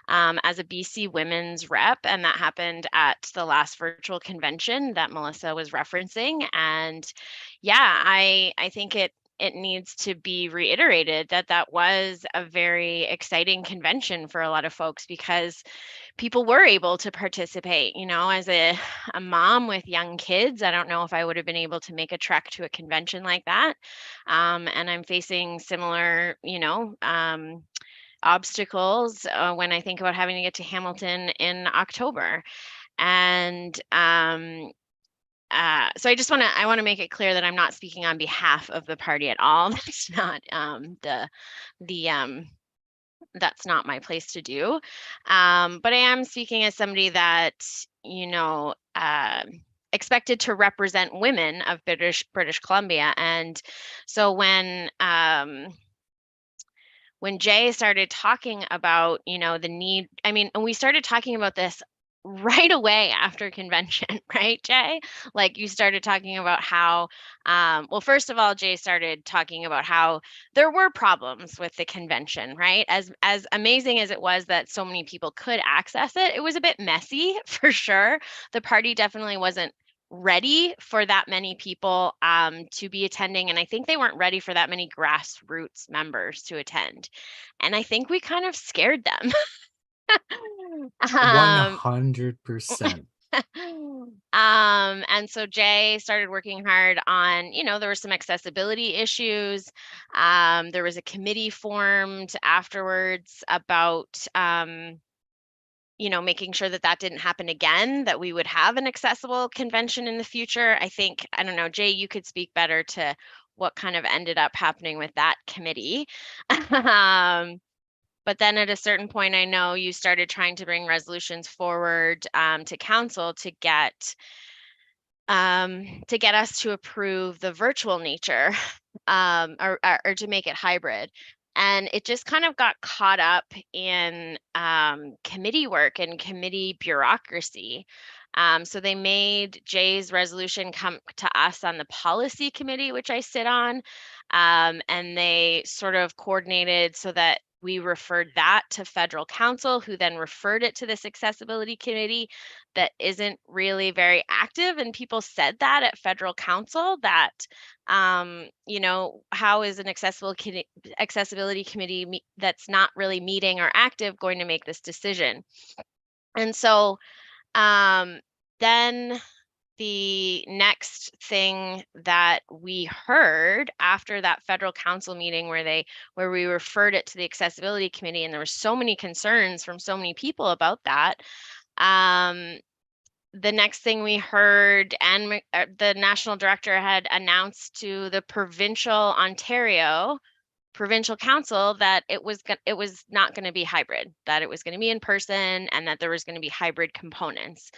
Speaker 5: as a BC women's rep, and that happened at the last virtual convention that Melissa was referencing. And yeah, I think it needs to be reiterated that that was a very exciting convention for a lot of folks, because people were able to participate. You know, as a mom with young kids, I don't know if I would have been able to make a trek to a convention like that. And I'm facing similar, obstacles when I think about having to get to Hamilton in October. And so I want to make it clear that I'm not speaking on behalf of the party at all. That's not the that's not my place to do. But I am speaking as somebody that, expected to represent women of British Columbia. And so when Jay started talking about, the need, and we started talking about this right away after convention, right, Jay? Like, you started talking about how, well, first of all, Jay started talking about how there were problems with the convention, right? As amazing as it was that so many people could access it, it was a bit messy for sure. The party definitely wasn't ready for that many people to be attending, and I think they weren't ready for that many grassroots members to attend, and I think we kind of scared them.
Speaker 3: 100%.
Speaker 5: And so Jay started working hard on, there were some accessibility issues. There was a committee formed afterwards about making sure that that didn't happen again, that we would have an accessible convention in the future. I don't know, Jay, you could speak better to what kind of ended up happening with that committee. But then at a certain point, I know you started trying to bring resolutions forward to council to get us to approve the virtual nature or to make it hybrid. And it just kind of got caught up in committee work and committee bureaucracy. So they made Jay's resolution come to us on the policy committee, which I sit on. And they sort of coordinated so that we referred that to federal council, who then referred it to this accessibility committee that isn't really very active. And people said that at federal council that, how is an accessibility committee that's not really meeting or active going to make this decision? And so then the next thing that we heard after that federal council meeting where we referred it to the accessibility committee, and there were so many concerns from so many people about that, the next thing we heard, and the national director had announced to the Ontario provincial council that it was not going to be hybrid, that it was going to be in person, and that there was going to be hybrid components.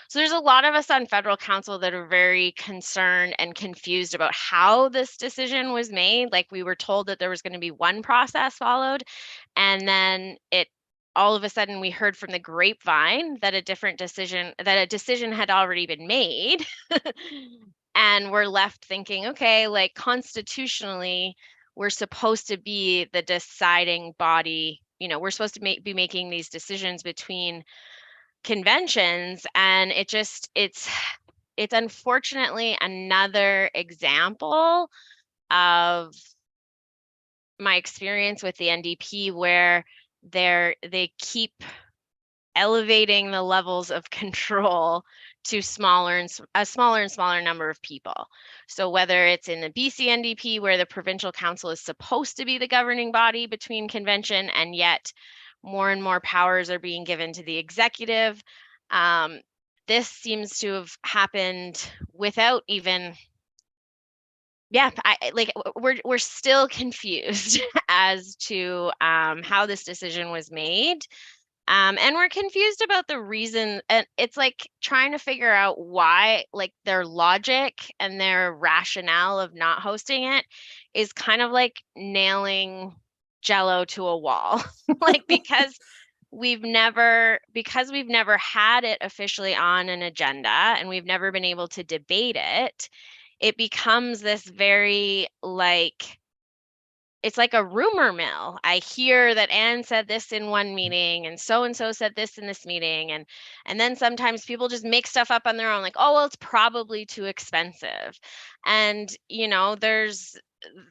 Speaker 5: So there's a lot of us on federal council that are very concerned and confused about how this decision was made. Like, we were told that there was going to be one process followed, and then all of a sudden we heard from the grapevine that a decision had already been made. And we're left thinking, okay, like, constitutionally, we're supposed to be the deciding body. We're supposed to be making these decisions between conventions, and it's unfortunately another example of my experience with the NDP, where they keep elevating the levels of control to a smaller and smaller number of people. So whether it's in the BC NDP, where the provincial council is supposed to be the governing body between convention, and yet more and more powers are being given to the executive, this seems to have happened without even, we're still confused as to how this decision was made. And we're confused about the reason, and it's like trying to figure out why, like, their logic and their rationale of not hosting it is kind of like nailing Jello to a wall. Like, because we've never had it officially on an agenda, and we've never been able to debate it, it becomes this very, like, it's like a rumor mill. I hear that Anne said this in one meeting, and so said this in this meeting, and then sometimes people just make stuff up on their own, like, oh, well, it's probably too expensive. And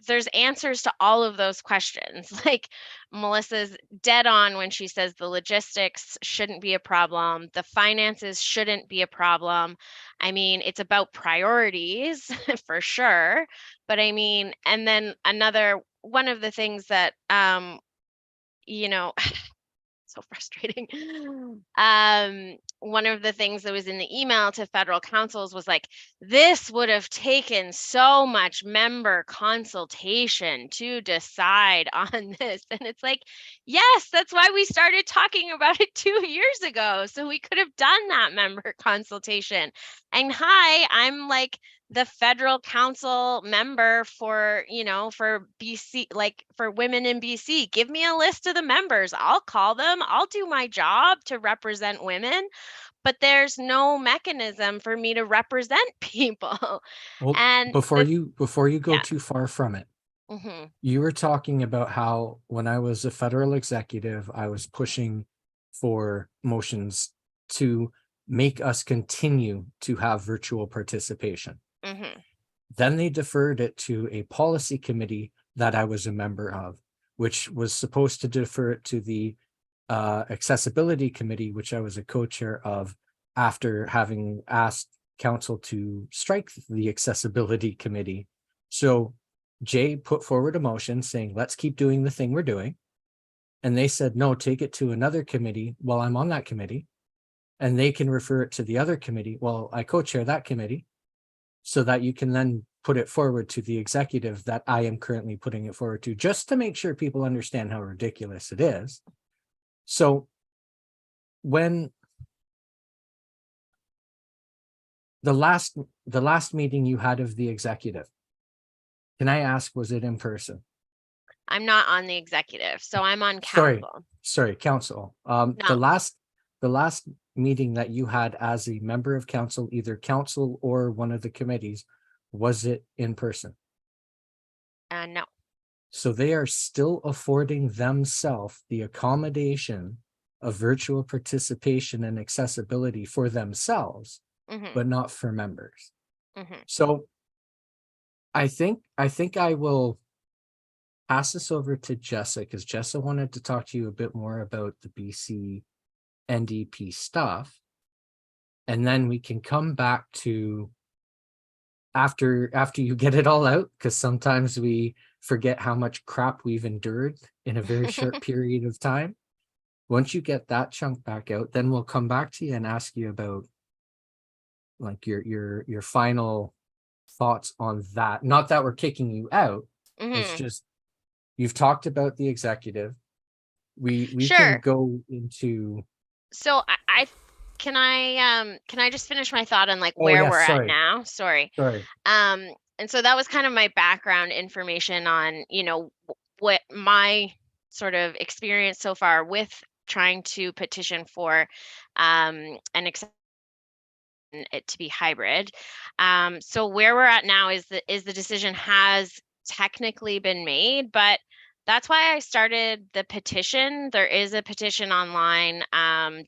Speaker 5: there's answers to all of those questions. Like, Melissa's dead on when she says the logistics shouldn't be a problem, the finances shouldn't be a problem. I mean, it's about priorities for sure. But I mean, and then one of the things that so frustrating. One of the things that was in the email to federal councils was like, this would have taken so much member consultation to decide on this. And it's like, yes, that's why we started talking about it 2 years ago. So we could have done that member consultation. And hi, I'm like the federal council member for BC, like for women in BC. Give me a list of the members. I'll call them. I'll do my job to represent women, but there's no mechanism for me to represent people.
Speaker 3: Well,
Speaker 5: And
Speaker 3: before you go
Speaker 5: yeah.
Speaker 3: too far from it,
Speaker 5: Mm-hmm.
Speaker 3: you were talking about how when I was a federal executive, I was pushing for motions to make us continue to have virtual participation.
Speaker 5: Mm-hmm.
Speaker 3: Then they deferred it to a policy committee that I was a member of, which was supposed to defer it to the accessibility committee, which I was a co-chair of, after having asked council to strike the accessibility committee. So Jay put forward a motion saying, let's keep doing the thing we're doing. And they said, no, take it to another committee. Well, I'm on that committee, and they can refer it to the other committee. Well, I co-chair that committee, so that you can then put it forward to the executive that I am currently putting it forward to, just to make sure people understand how ridiculous it is. So when the last meeting you had of the executive, can I ask, was it in person?
Speaker 5: I'm not on the executive, so I'm on council.
Speaker 3: Sorry, council.
Speaker 5: No.
Speaker 3: The last meeting that you had as a member of council, either council or one of the committees, was it in person?
Speaker 5: No.
Speaker 3: So they are still affording themselves the accommodation of virtual participation and accessibility for themselves,
Speaker 5: Mm-hmm.
Speaker 3: but not for members.
Speaker 5: Mm-hmm.
Speaker 3: So I think I will pass this over to Jessa, because Jessa wanted to talk to you a bit more about the BC NDP stuff. And then we can come back to after you get it all out, because sometimes we forget how much crap we've endured in a very short period of time. Once you get that chunk back out, then we'll come back to you and ask you about like your final thoughts on that. Not that we're kicking you out. It's just you've talked about the executive. We can
Speaker 5: Sure.
Speaker 3: go into.
Speaker 5: So can I just finish my thought on like
Speaker 3: Oh
Speaker 5: where
Speaker 3: yes,
Speaker 5: we're at
Speaker 3: sorry,
Speaker 5: now? Sorry.
Speaker 3: sorry.
Speaker 5: And so that was kind of my background information on, what my sort of experience so far with trying to petition for an it to be hybrid. So where we're at now is the decision has technically been made, but that's why I started the petition. There is a petition online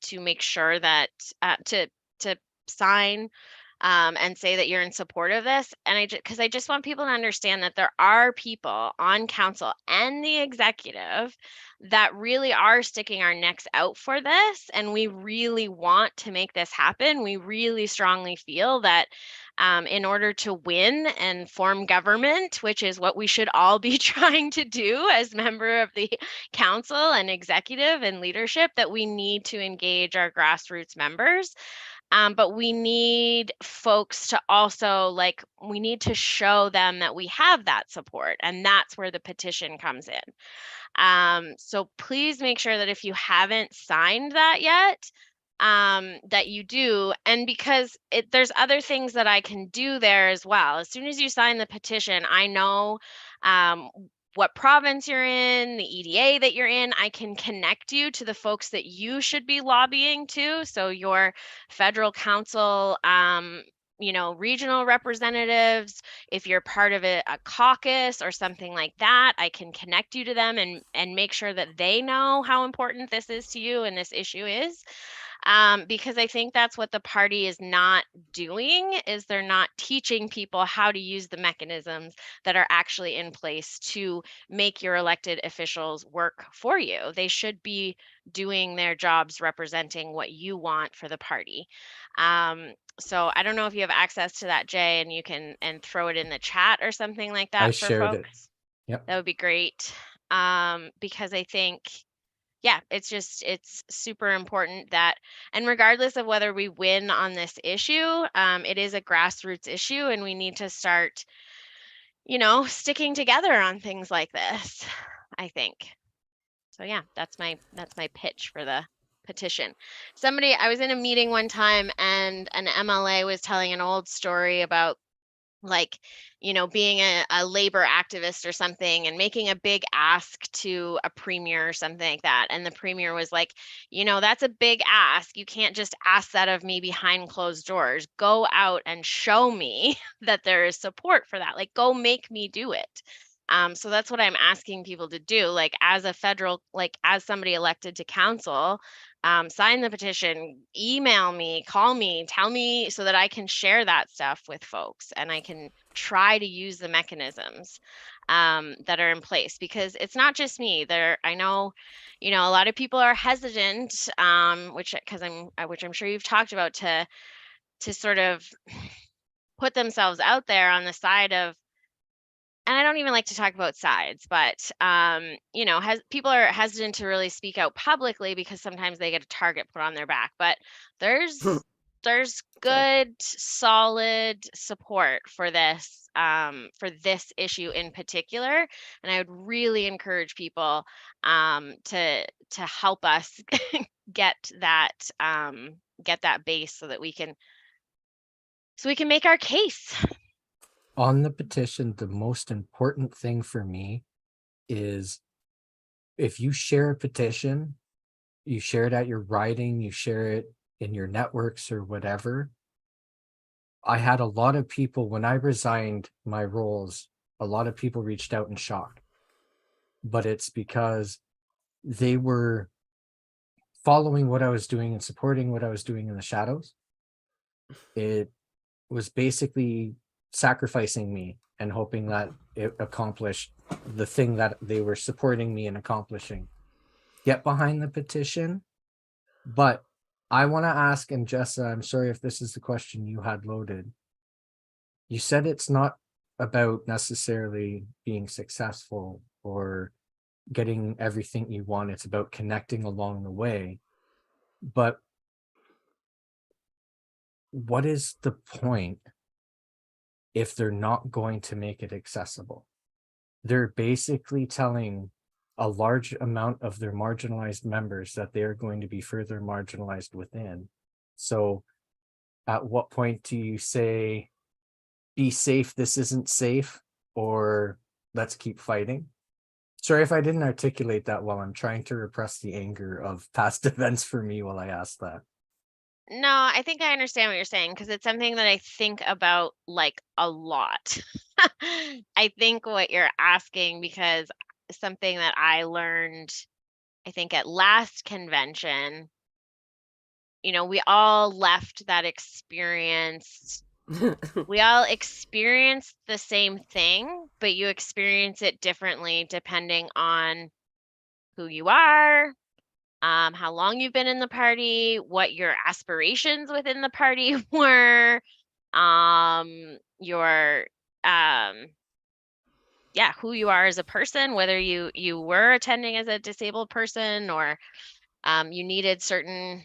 Speaker 5: to make sure that to sign and say that you're in support of this. And because I just want people to understand that there are people on council and the executive that really are sticking our necks out for this. And we really want to make this happen. We really strongly feel that in order to win and form government, which is what we should all be trying to do as member of the council and executive and leadership, that we need to engage our grassroots members. But we need folks to also we need to show them that we have that support. And that's where the petition comes in. So please make sure that if you haven't signed that yet, that you do. And because there's other things that I can do there as well. As soon as you sign the petition, I know what province you're in, the EDA that you're in. I can connect you to the folks that you should be lobbying to. So your federal council, regional representatives, if you're part of a caucus or something like that, I can connect you to them and make sure that they know how important this is to you and this issue is. Because I think that's what the party is not doing, is they're not teaching people how to use the mechanisms that are actually in place to make your elected officials work for you. They should be doing their jobs representing what you want for the party. So I don't know if you have access to that, Jay, and you can throw it in the chat or something like
Speaker 3: I
Speaker 5: that for
Speaker 3: shared it.
Speaker 5: folks.
Speaker 3: Yep.
Speaker 5: That would be great. Because I think, yeah, it's super important that, and regardless of whether we win on this issue, it is a grassroots issue and we need to start, sticking together on things like this, I think. So yeah, that's my pitch for the petition. I was in a meeting one time and an MLA was telling an old story about being a labor activist or something and making a big ask to a premier or something like that. And the premier was like, that's a big ask. You can't just ask that of me behind closed doors. Go out and show me that there is support for that. Go make me do it. So that's what I'm asking people to do. As as somebody elected to council, sign the petition, email me, call me, tell me so that I can share that stuff with folks and I can try to use the mechanisms that are in place, because it's not just me. I know, a lot of people are hesitant, which I'm sure you've talked about, to sort of put themselves out there on the side of, and I don't even like to talk about sides, but people are hesitant to really speak out publicly because sometimes they get a target put on their back. But there's good, solid support for this issue in particular, and I would really encourage people to help us get that base so we can make our case.
Speaker 3: On the petition, the most important thing for me is, if you share a petition, you share it at your riding, you share it in your networks or whatever. I had a lot of people, when I resigned my roles, a lot of people reached out in shock. But it's because they were following what I was doing and supporting what I was doing in the shadows. It was basically sacrificing me and hoping that it accomplished the thing that they were supporting me in accomplishing. Get behind the petition. But I want to ask, and Jessa, I'm sorry if this is the question you had loaded. You said it's not about necessarily being successful or getting everything you want. It's about connecting along the way. But what is the point if they're not going to make it accessible? They're basically telling a large amount of their marginalized members that they are going to be further marginalized within. So at what point do you say, be safe, this isn't safe, or let's keep fighting? Sorry if I didn't articulate that well. I'm trying to repress the anger of past events for me while I ask that.
Speaker 5: No, I think I understand what you're saying because it's something that I think about like a lot. I think what you're asking because something that I learned, I think at last convention, we all left that experience. We all experienced the same thing, but you experience it differently depending on who you are, how long you've been in the party, what your aspirations within the party were, your yeah, who you are as a person, whether you were attending as a disabled person or you needed certain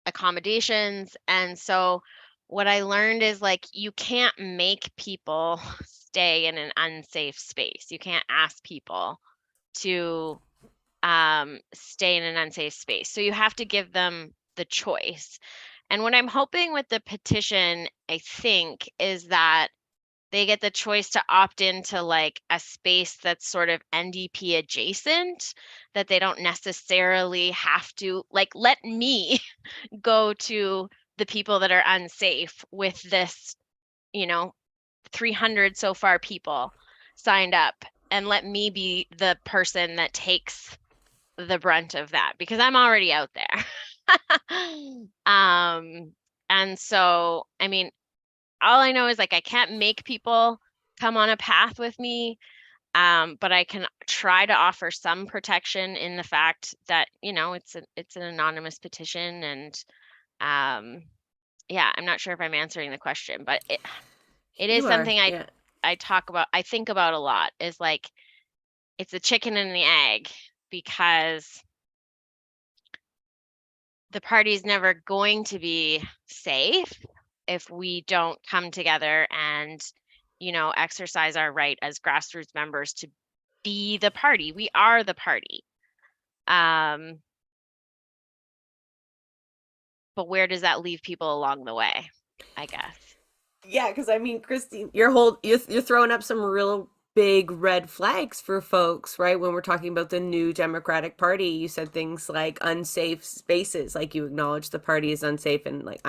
Speaker 5: accommodations. And so what I learned is like you can't make people stay in an unsafe space. You can't ask people to stay in an unsafe space. So you have to give them the choice. And what I'm hoping with the petition, I think, is that they get the choice to opt into like a space that's sort of NDP adjacent, that they don't necessarily have to like let me go to the people that are unsafe with this, 300 so far people signed up, and let me be the person that takes the brunt of that because I'm already out there. And so, I mean, all I know is like I can't make people come on a path with me, but I can try to offer some protection in the fact that it's an anonymous petition, and yeah, I'm not sure if I'm answering the question, but it is
Speaker 1: You are,
Speaker 5: something
Speaker 1: yeah.
Speaker 5: I think about a lot. Is like it's a chicken and the egg because the party's never going to be safe if we don't come together and, exercise our right as grassroots members to be the party. We are the party. But where does that leave people along the way, I guess?
Speaker 1: Yeah, because I mean, Christine, you're throwing up some real big red flags for folks, right? When we're talking about the new Democratic Party, you said things like unsafe spaces, like you acknowledge the party is unsafe, and like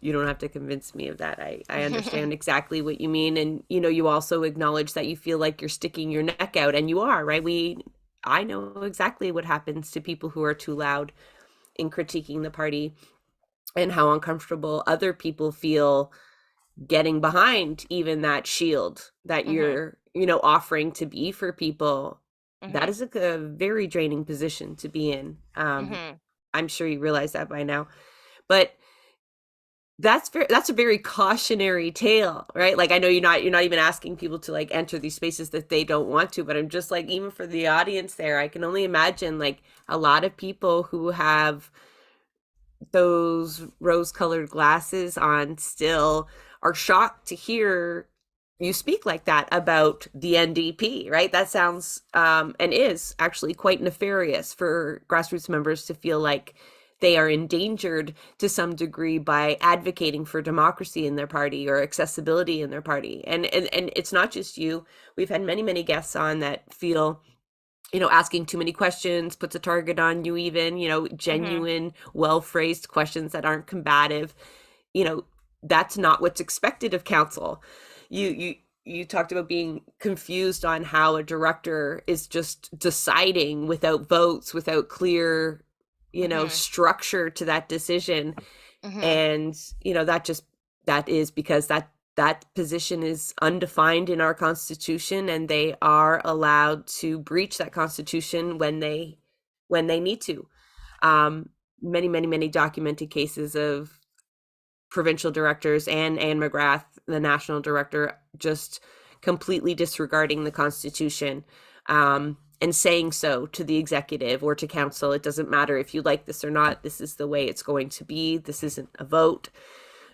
Speaker 1: you don't have to convince me of that. I understand exactly what you mean, and you also acknowledge that you feel like you're sticking your neck out, and you are, right? I know exactly what happens to people who are too loud in critiquing the party, and how uncomfortable other people feel getting behind even that shield that you're offering to be for people. That is a very draining position to be in. I'm sure you realize that by now, but that's a very cautionary tale, right? Like I know you're not even asking people to like enter these spaces that they don't want to, but I'm just like, even for the audience there, I can only imagine like a lot of people who have those rose-colored glasses on still are shocked to hear you speak like that about the NDP, right? That sounds and is actually quite nefarious for grassroots members to feel like they are endangered to some degree by advocating for democracy in their party or accessibility in their party. And it's not just you. We've had many guests on that feel asking too many questions puts a target on you, even, genuine, well-phrased questions that aren't combative. That's not what's expected of council. You talked about being confused on how a director is just deciding without votes, without clear, structure to that decision. And, that is because that position is undefined in our Constitution, and they are allowed to breach that Constitution when they need to. Many documented cases of provincial directors and Anne McGrath, the national director, just completely disregarding the Constitution, and saying so to the executive or to council. It doesn't matter if you like this or not. This is the way it's going to be. This isn't a vote.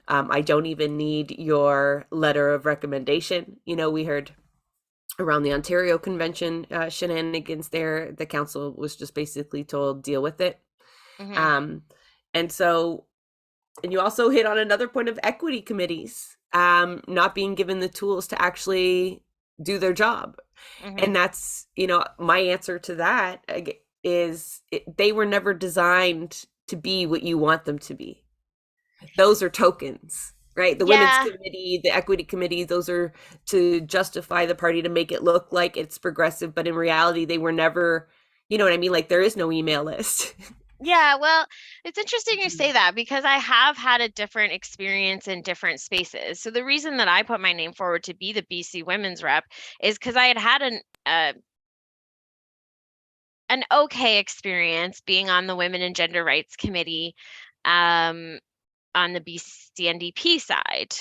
Speaker 1: I don't even need your letter of recommendation. We heard around the Ontario Convention shenanigans there. The council was just basically told, deal with it.
Speaker 5: Mhm.
Speaker 1: And so, and you also hit on another point of equity committees not being given the tools to actually do their job.
Speaker 5: Mhm.
Speaker 1: And that's, my answer to that is they were never designed to be what you want them to be. Those are tokens, right? The women's
Speaker 5: Yeah.
Speaker 1: committee, the equity committee, those are to justify the party, to make it look like it's progressive, but in reality they were never, you know what I mean? Like there is no email list.
Speaker 5: Yeah, well, it's interesting you say that because I have had a different experience in different spaces. So the reason that I put my name forward to be the BC women's rep is because I had had an okay experience being on the Women and Gender Rights Committee um, on the BC NDP side.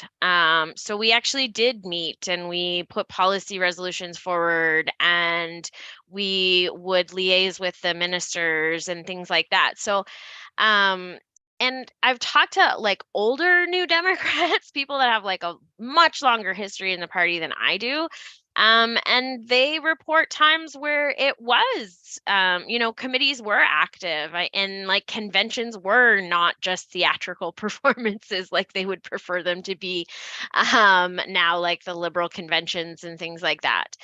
Speaker 5: So we actually did meet and we put policy resolutions forward and we would liaise with the ministers and things like that. So and I've talked to like older New Democrats, people that have like a much longer history in the party than I do. And they report times where it was, committees were active and like conventions were not just theatrical performances like they would prefer them to be now, like the liberal conventions and things like that.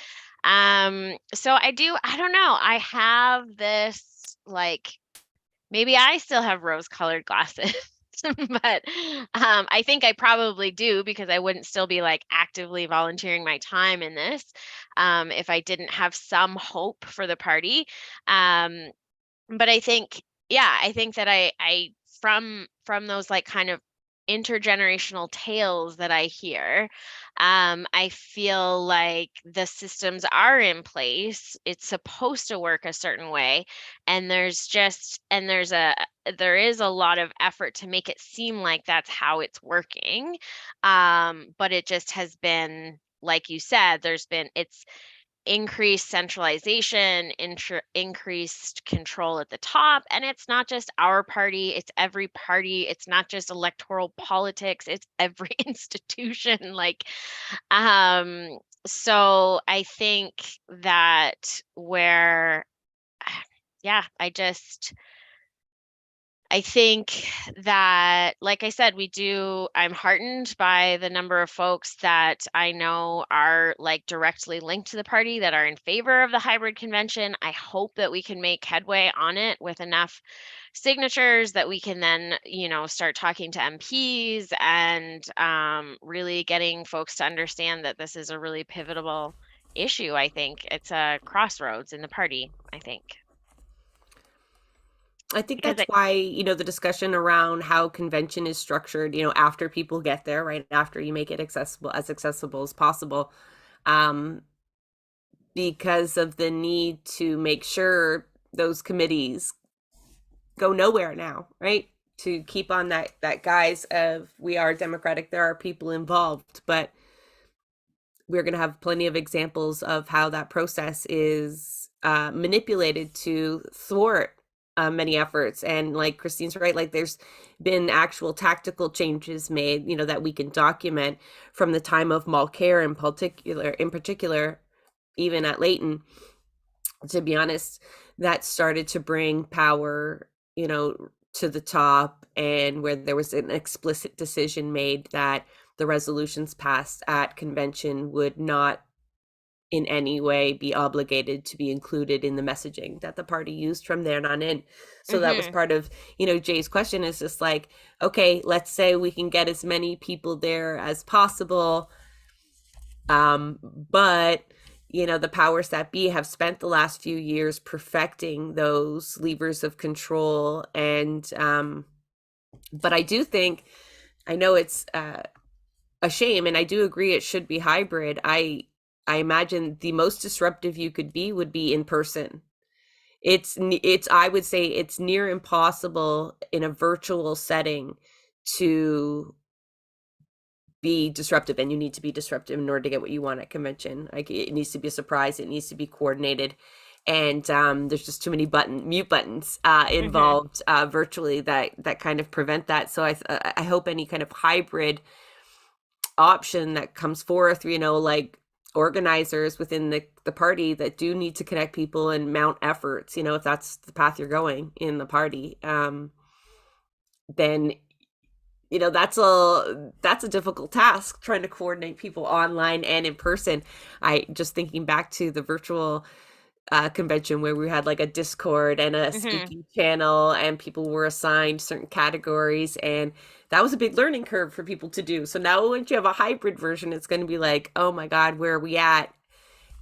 Speaker 5: So I don't know, I have this like maybe I still have rose-colored glasses, but I think I probably do because I wouldn't still be like actively volunteering my time in this if I didn't have some hope for the party. Um, but I think, yeah, I think that I from those like kind of intergenerational tales that I hear, I feel like the systems are in place. It's supposed to work a certain way, and there is a lot of effort to make it seem like that's how it's working. But it just has been, like you said, it's increased centralization, increased control at the top. And it's not just our party, it's every party. It's not just electoral politics, it's every institution. Um, so I think that where, yeah, I think that, like I said, I'm heartened by the number of folks that I know are like directly linked to the party that are in favor of the hybrid convention. I hope that we can make headway on it with enough signatures that we can then, start talking to MPs and really getting folks to understand that this is a really pivotal issue. I think it's a crossroads in the party, I think.
Speaker 1: I think
Speaker 5: Because
Speaker 1: that's why, the discussion around how convention is structured, after people get there, right after you make it accessible as possible, um, because of the need to make sure those committees go nowhere now, right? To keep on that guise of we are democratic, there are people involved, but we're going to have plenty of examples of how that process is manipulated to thwart many efforts. And like Christine's right, like there's been actual tactical changes made, that we can document from the time of Mulcair in particular, even at Layton, to be honest, that started to bring power, to the top, and where there was an explicit decision made that the resolutions passed at convention would not in any way be obligated to be included in the messaging that the party used from there on in. So that was part of, Jay's question is just like, okay, let's say we can get as many people there as possible. But the powers that be have spent the last few years perfecting those levers of control. And but I do think, I know it's a shame, and I do agree it should be hybrid. I imagine the most disruptive you could be would be in person. It's I would say it's near impossible in a virtual setting to be disruptive, and you need to be disruptive in order to get what you want at convention. Like it needs to be a surprise, it needs to be coordinated, and there's just too many mute buttons
Speaker 5: Mm-hmm.
Speaker 1: involved virtually that kind of prevent that. So I hope any kind of hybrid option that comes forth, like organizers within the party that do need to connect people and mount efforts, if that's the path you're going in the party, then that's a difficult task, trying to coordinate people online and in person. I just thinking back to the virtual convention where we had like a Discord and a
Speaker 5: Mm-hmm.
Speaker 1: speaking channel, and people were assigned certain categories, and that was a big learning curve for people to do. So now once you have a hybrid version, it's going to be like, oh my God, where are we at?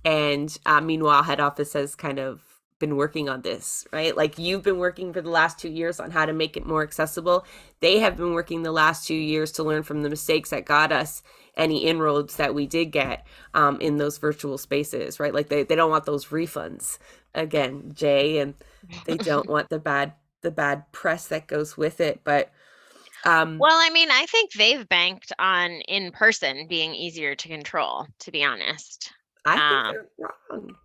Speaker 1: And meanwhile, head office has kind of been working on this, right? Like, you've been working for the last 2 years on how to make it more accessible. They have been working the last 2 years to learn from the mistakes that got us any inroads that we did get in those virtual spaces, right? Like, they don't want those refunds again, Jay, and they don't want the bad press that goes with it. But
Speaker 5: Well, I mean, I think they've banked on in person being easier to control, to be honest.
Speaker 1: I think
Speaker 5: Um,
Speaker 1: they're wrong.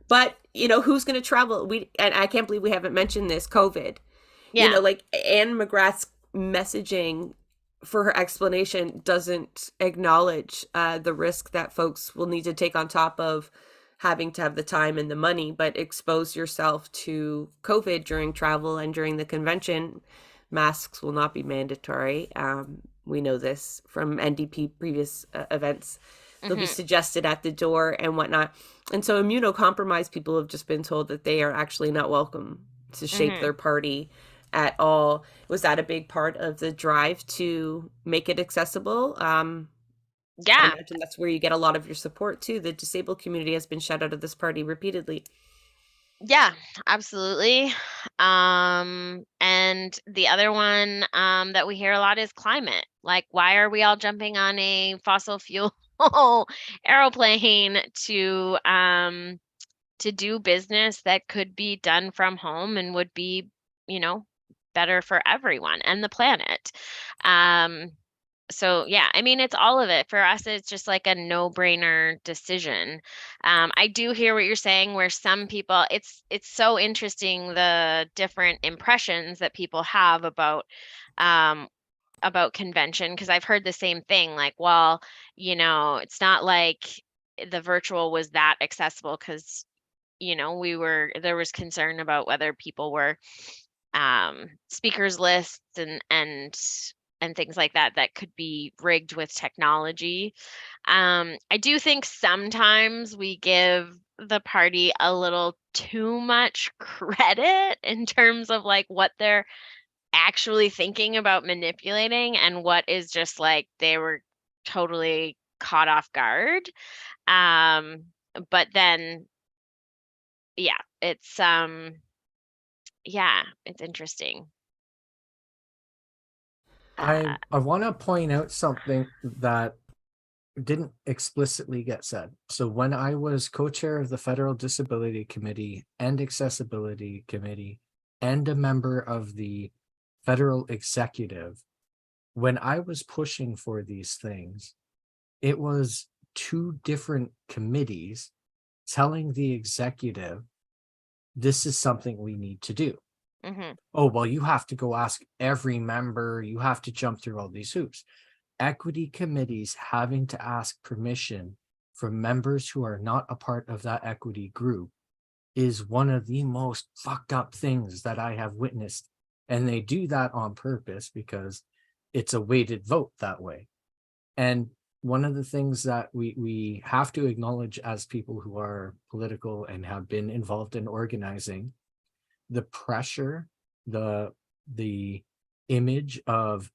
Speaker 1: But who's going to travel? And I can't believe we haven't mentioned this. COVID.
Speaker 5: yeah.
Speaker 1: Like Anne McGrath's messaging for her explanation doesn't acknowledge the risk that folks will need to take on top of having to have the time and the money, but expose yourself to COVID during travel and during the convention. Masks will not be mandatory. We know this from NDP previous events. They'll be
Speaker 5: Hmm.
Speaker 1: suggested at the door and whatnot. And so immunocompromised people have just been told that they are actually not welcome to shape
Speaker 5: Hmm.
Speaker 1: their party at all. Was that a big part of the drive to make it accessible? I
Speaker 5: Yeah.
Speaker 1: imagine that's where you get a lot of your support too. The disabled community has been shut out of this party repeatedly.
Speaker 5: Yeah, absolutely. And the other one that we hear a lot is climate. Like, why are we all jumping on a fossil fuel aeroplane to do business that could be done from home and would be, you know, better for everyone and the planet? Um, so yeah, I mean, it's all of it. For us, it's just like a no-brainer decision. I do hear what you're saying, where some people, it's so interesting the different impressions that people have um convention, because I've heard the same thing, like, well, it's not like the virtual was that accessible because there was concern about whether people were speakers lists and things like that that could be rigged with technology. I do think sometimes we give the party a little too much credit in terms of like what they're actually thinking about manipulating and what is just like they were totally caught off guard. Um, but then yeah, it's interesting.
Speaker 3: I
Speaker 5: Uh,
Speaker 3: I want to point out something that didn't explicitly get said. So when I was co-chair of the Federal Disability Committee and Accessibility Committee and a member of the federal executive, when I was pushing for these things, it was two different committees telling the executive, this is something we need to do.
Speaker 5: mhm,
Speaker 3: Oh, well, you have to go ask every member, you have to jump through all these hoops. Equity committees having to ask permission from members who are not a part of that equity group is one of the most fucked up things that I have witnessed. And they do that on purpose because it's a weighted vote that way. And one of the things that we have to acknowledge as people who are political and have been involved in organizing, the pressure, the image of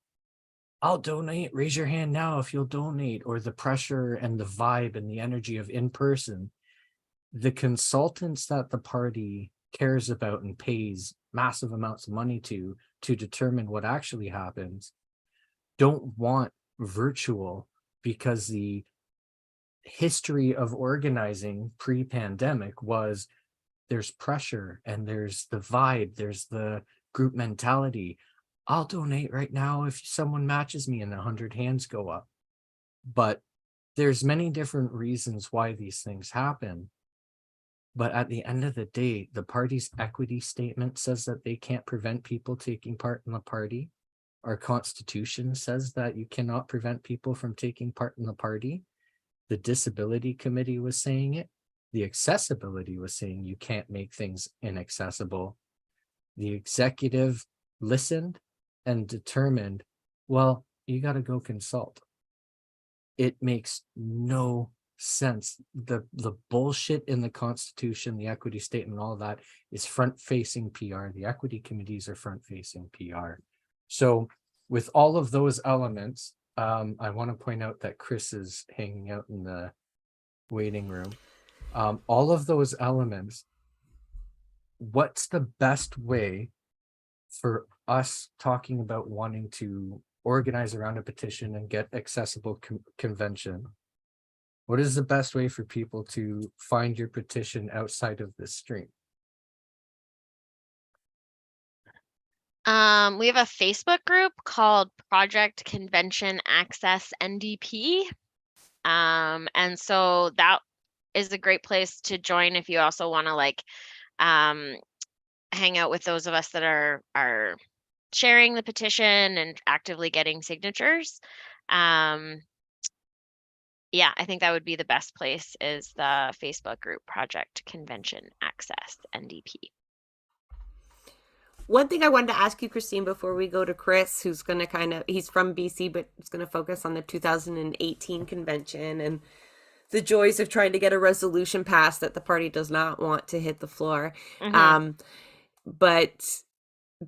Speaker 3: I'll donate, raise your hand now if you'll donate, or the pressure and the vibe and the energy of in person, the consultants that the party cares about and pays massive amounts of money to determine what actually happens don't want virtual, because the history of organizing pre-pandemic was there's pressure and there's the vibe, there's the group mentality. I'll donate right now if someone matches me and 100 hands go up. But there's many different reasons why these things happen. But at the end of the day, the party's equity statement says that they can't prevent people taking part in the party. Our constitution says that you cannot prevent people from taking part in the party. The disability committee was saying it. The accessibility was saying you can't make things inaccessible. The executive listened and determined, well, you got to go consult. It makes no sense. The bullshit in the Constitution, the equity statement, all that is front-facing PR. The equity committees are front-facing PR. So with all of those elements, I want to point out that Chris is hanging out in the waiting room. All of those elements, what's the best way for us talking about wanting to organize around a petition and get accessible convention? What is the best way for people to find your petition outside of this stream?
Speaker 5: We have a Facebook group called Project Convention Access NDP. And so that is a great place to join if you also want to like hang out with those of us that are sharing the petition and actively getting signatures. Yeah, I think that would be the best place, is the Facebook group Project Convention Access NDP.
Speaker 1: One thing I wanted to ask you, Christine, before we go to Chris, who's going to he's from BC, but is going to focus on the 2018 convention and the joys of trying to get a resolution passed that the party does not want to hit the floor.
Speaker 5: Mhm.
Speaker 1: But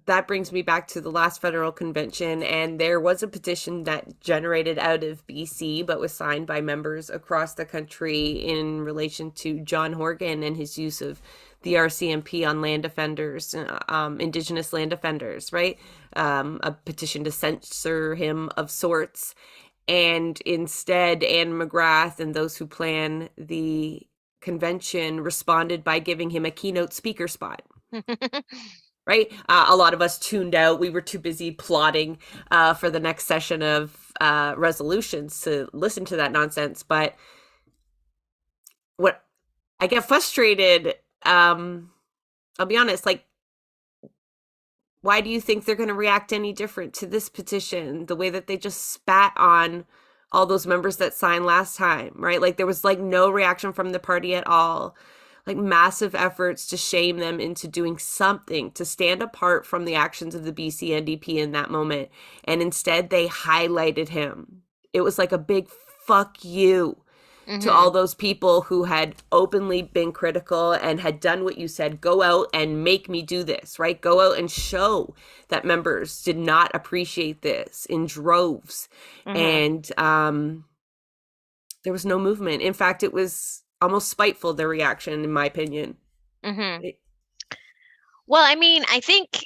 Speaker 1: that brings me back to the last federal convention, and there was a petition that generated out of BC but was signed by members across the country in relation to John Horgan and his use of the RCMP on land offenders, Indigenous land offenders, right? A petition to censor him of sorts. And instead, Anne McGrath and those who plan the convention responded by giving him a keynote speaker spot. Right? A lot of us tuned out. We were too busy plotting for the next session of resolutions to listen to that nonsense. But what I get frustrated, I'll be honest, like, why do you think they're going to react any different to this petition? The way that they just spat on all those members that signed last time, right? Like, there was like no reaction from the party at all. Like, massive efforts to shame them into doing something to stand apart from the actions of the BC NDP in that moment. And instead they highlighted him. It was like a big fuck you to all those people who had openly been critical and had done what you said. Go out and make me do this, right? Go out and show that members did not appreciate this in droves. And there was no movement. In fact, it was almost spiteful, their reaction, in my opinion.
Speaker 5: Well, I mean, I think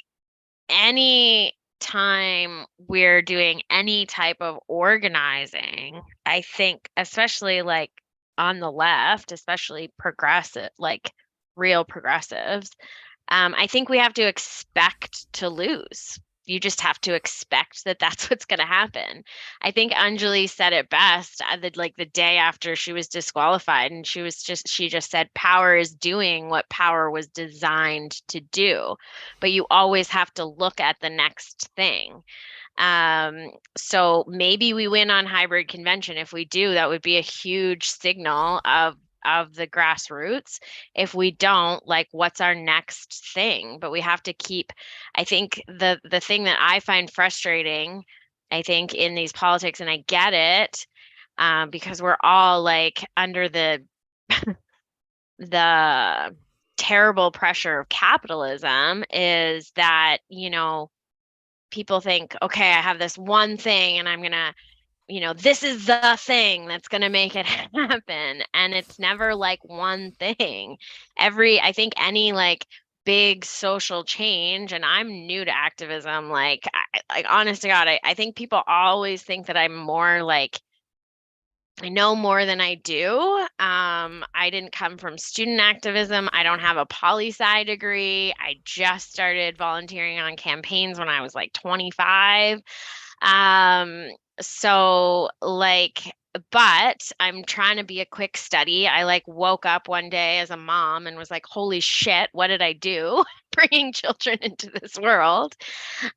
Speaker 5: any time we're doing any type of organizing, I think, especially like on the left, especially progressive, like real progressives, I think we have to expect to lose. You just have to expect that that's what's going to happen. I think Anjali said it best, like the day after she was disqualified, and she just said power is doing what power was designed to do, but you always have to look at the next thing. So maybe we win on hybrid convention. If we do, that would be a huge signal of the grassroots. If we don't, like, what's our next thing? But we have to keep, I think the thing that I find frustrating, I think, in these politics, and I get it, because we're all like under the the terrible pressure of capitalism, is that, you know, people think, okay, I have this one thing and I'm gonna, you know, this is the thing that's going to make it happen. And it's never like one thing. I think any like big social change, and I'm new to activism, like honest to God, I think people always think that I'm more like, I know more than I do. I didn't come from student activism. I don't have a poli-sci degree. I just started volunteering on campaigns when I was like 25. So like but I'm trying to be a quick study. I like woke up one day as a mom and was like, holy shit, what did I do bringing children into this world?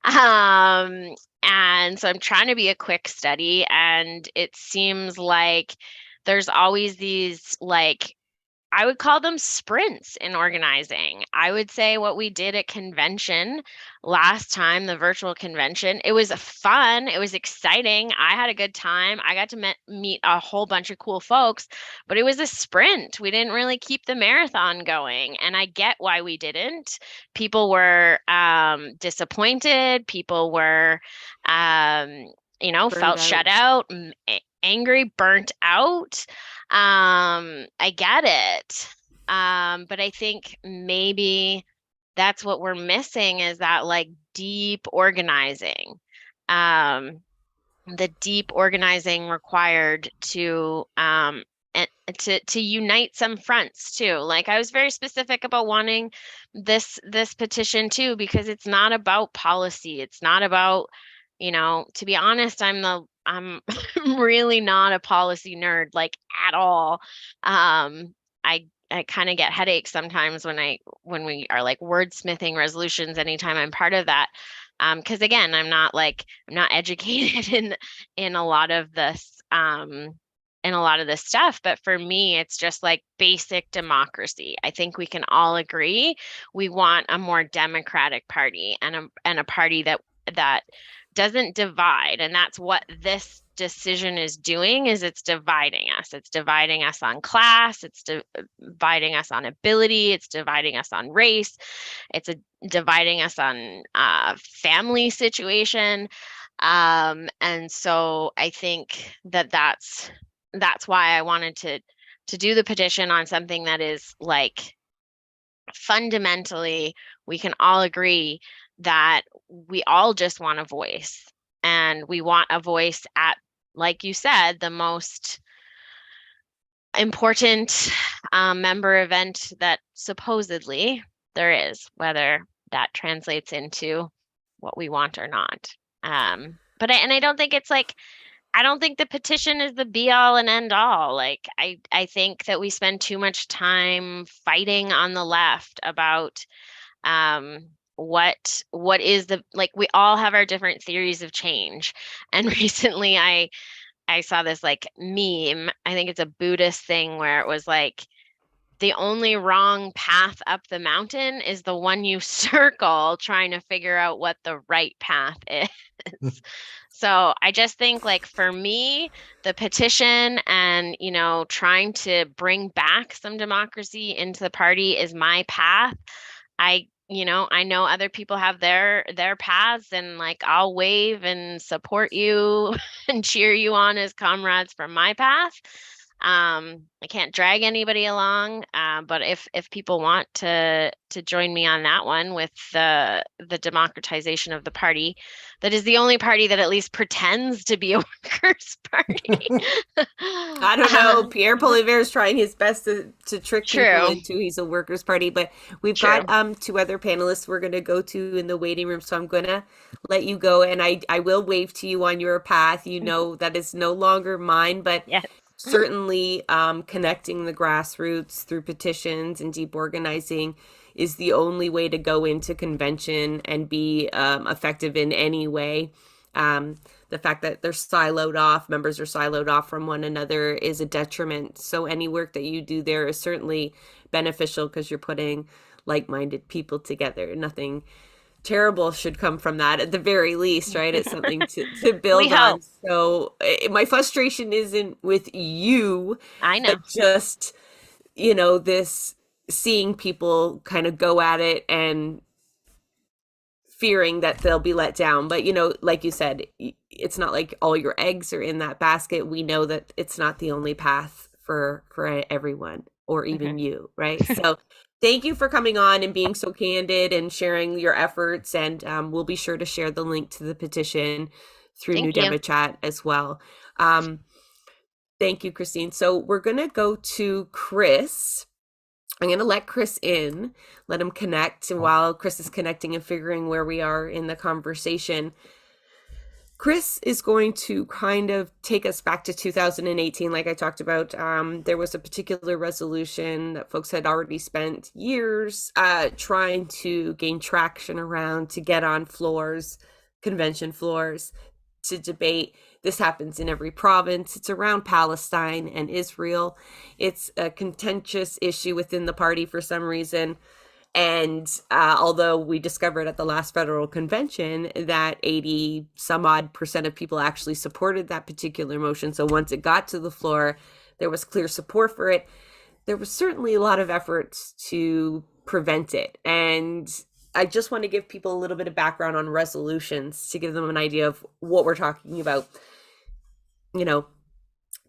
Speaker 5: And so I'm trying to be a quick study, and it seems like there's always these like I would call them sprints in organizing. I would say what we did at convention last time, the virtual convention, it was fun. It was exciting. I had a good time. I got to meet a whole bunch of cool folks, but it was a sprint. We didn't really keep the marathon going. And I get why we didn't. People were disappointed. People were,
Speaker 1: Burned
Speaker 5: felt
Speaker 1: out.
Speaker 5: shut out, angry, burnt out. I get it. But I think maybe that's what we're missing is that like deep organizing. The deep organizing required to and to unite some fronts too. Like I was very specific about wanting this petition too, because it's not about policy. It's not about, to be honest, I'm really not a policy nerd, like at all. I kind of get headaches sometimes when we are like wordsmithing resolutions anytime I'm part of that. Because again, I'm not educated in a lot of this in a lot of this stuff, but for me, it's just like basic democracy. I think we can all agree we want a more democratic party and a party that doesn't divide. And that's what this decision is doing, is it's dividing us. It's dividing us on class. It's dividing us on ability. It's dividing us on race. It's dividing us on family situation. And so I think that's why I wanted to do the petition on something that is like fundamentally we can all agree that we all just want a voice, and we want a voice at, like you said, the most important member event that supposedly there is, whether that translates into what we want or not. But I don't think it's like, I don't think the petition is the be all and end all. Like I think that we spend too much time fighting on the left about what is the, like, we all have our different theories of change. And recently I saw this like meme. I think it's a Buddhist thing where it was like, the only wrong path up the mountain is the one you circle trying to figure out what the right path is. So I just think, like, for me, the petition and, trying to bring back some democracy into the party is my path. I know other people have their paths, and like I'll wave and support you and cheer you on as comrades from my path. I can't drag anybody along, but if people want to join me on that one with the democratization of the party, that is the only party that at least pretends to be a workers' party.
Speaker 1: I don't know. Pierre Poilievre is trying his best to trick people
Speaker 5: True.
Speaker 1: into he's a workers' party, but we've
Speaker 5: True.
Speaker 1: got two other panelists we're going to go to in the waiting room, so I'm going to let you go, and I will wave to you on your path. That is no longer mine, but
Speaker 5: Yes.
Speaker 1: certainly connecting the grassroots through petitions and deep organizing is the only way to go into convention and be effective in any way. The fact that they're siloed off, members are siloed off from one another, is a detriment. So any work that you do there is certainly beneficial because you're putting like-minded people together. Nothing terrible should come from that, at the very least, right? It's something to build on. So my frustration isn't with you.
Speaker 5: I know.
Speaker 1: But just, this seeing people kind of go at it and fearing that they'll be let down. But, like you said, it's not like all your eggs are in that basket. We know that it's not the only path for everyone, or even you, right? So thank you for coming on and being so candid and sharing your efforts. And we'll be sure to share the link to the petition through New Demo Chat as well. Thank you, Christine. So we're going to go to Chris. I'm going to let Chris in, let him connect. And while Chris is connecting and figuring where we are in the conversation, Chris is going to kind of take us back to 2018, like I talked about. There was a particular resolution that folks had already spent years trying to gain traction around, to get on floors, convention floors, to debate. This happens in every province. It's around Palestine and Israel. It's a contentious issue within the party for some reason. And although we discovered at the last federal convention that 80 some odd % of people actually supported that particular motion, so once it got to the floor, there was clear support for it. There was certainly a lot of efforts to prevent it. And I just want to give people a little bit of background on resolutions to give them an idea of what we're talking about. You know,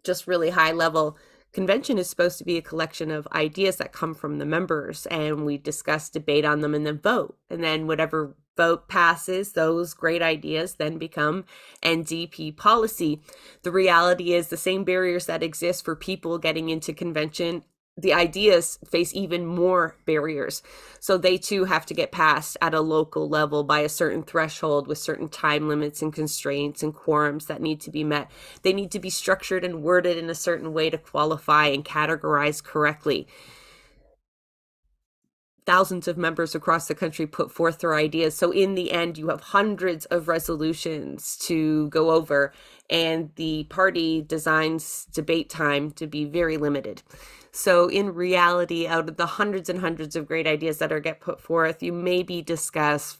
Speaker 1: just really high level. Convention is supposed to be a collection of ideas that come from the members, and we discuss, debate on them, and then vote. And then whatever vote passes, those great ideas then become NDP policy. The reality is the same barriers that exist for people getting into convention, the ideas face even more barriers. So they too have to get passed at a local level by a certain threshold with certain time limits and constraints and quorums that need to be met. They need to be structured and worded in a certain way to qualify and categorize correctly. Thousands of members across the country put forth their ideas. So in the end, you have hundreds of resolutions to go over, and the party designs debate time to be very limited. So in reality, out of the hundreds and hundreds of great ideas that are get put forth, you maybe discuss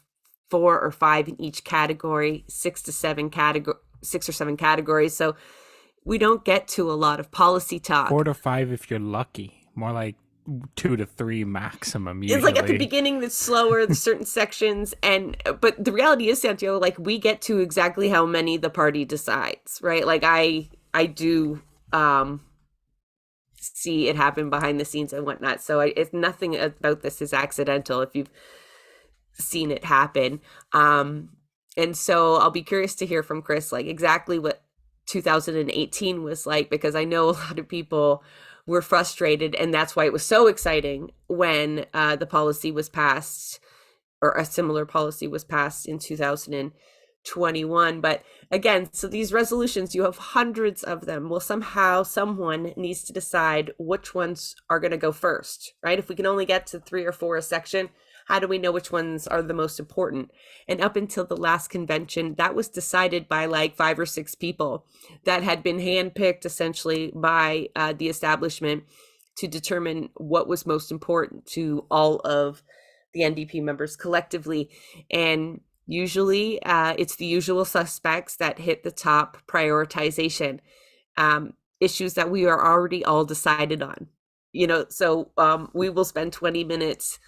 Speaker 1: 4 or 5 in each category, 6 or 7 categories. So we don't get to a lot of policy talk.
Speaker 2: 4 to 5 if you're lucky. More like 2 to 3 maximum usually.
Speaker 1: It's like at the beginning it's slower, the certain sections, but the reality is, Santiago, like we get to exactly how many the party decides, right? Like I do see it happen behind the scenes and whatnot. So if nothing about this is accidental, if you've seen it happen. And so I'll be curious to hear from Chris, like exactly what 2018 was like, because I know a lot of people were frustrated, and that's why it was so exciting when the policy was passed, or a similar policy was passed in 2021. But again, so these resolutions, you have hundreds of them. Well, somehow someone needs to decide which ones are going to go first, right? If we can only get to 3 or 4 a section, how do we know which ones are the most important? And up until the last convention, that was decided by like 5 or 6 people that had been handpicked essentially by the establishment to determine what was most important to all of the NDP members collectively. And usually it's the usual suspects that hit the top prioritization, issues that we are already all decided on. You know, so we will spend 20 minutes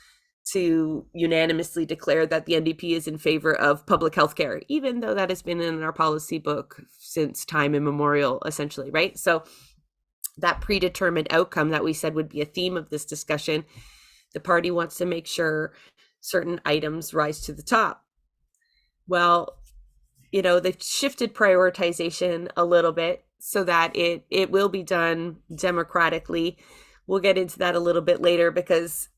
Speaker 1: to unanimously declare that the NDP is in favor of public health care, even though that has been in our policy book since time immemorial, essentially, right? So that predetermined outcome that we said would be a theme of this discussion, the party wants to make sure certain items rise to the top. Well, you know, they've shifted prioritization a little bit so that it will be done democratically. We'll get into that a little bit later, because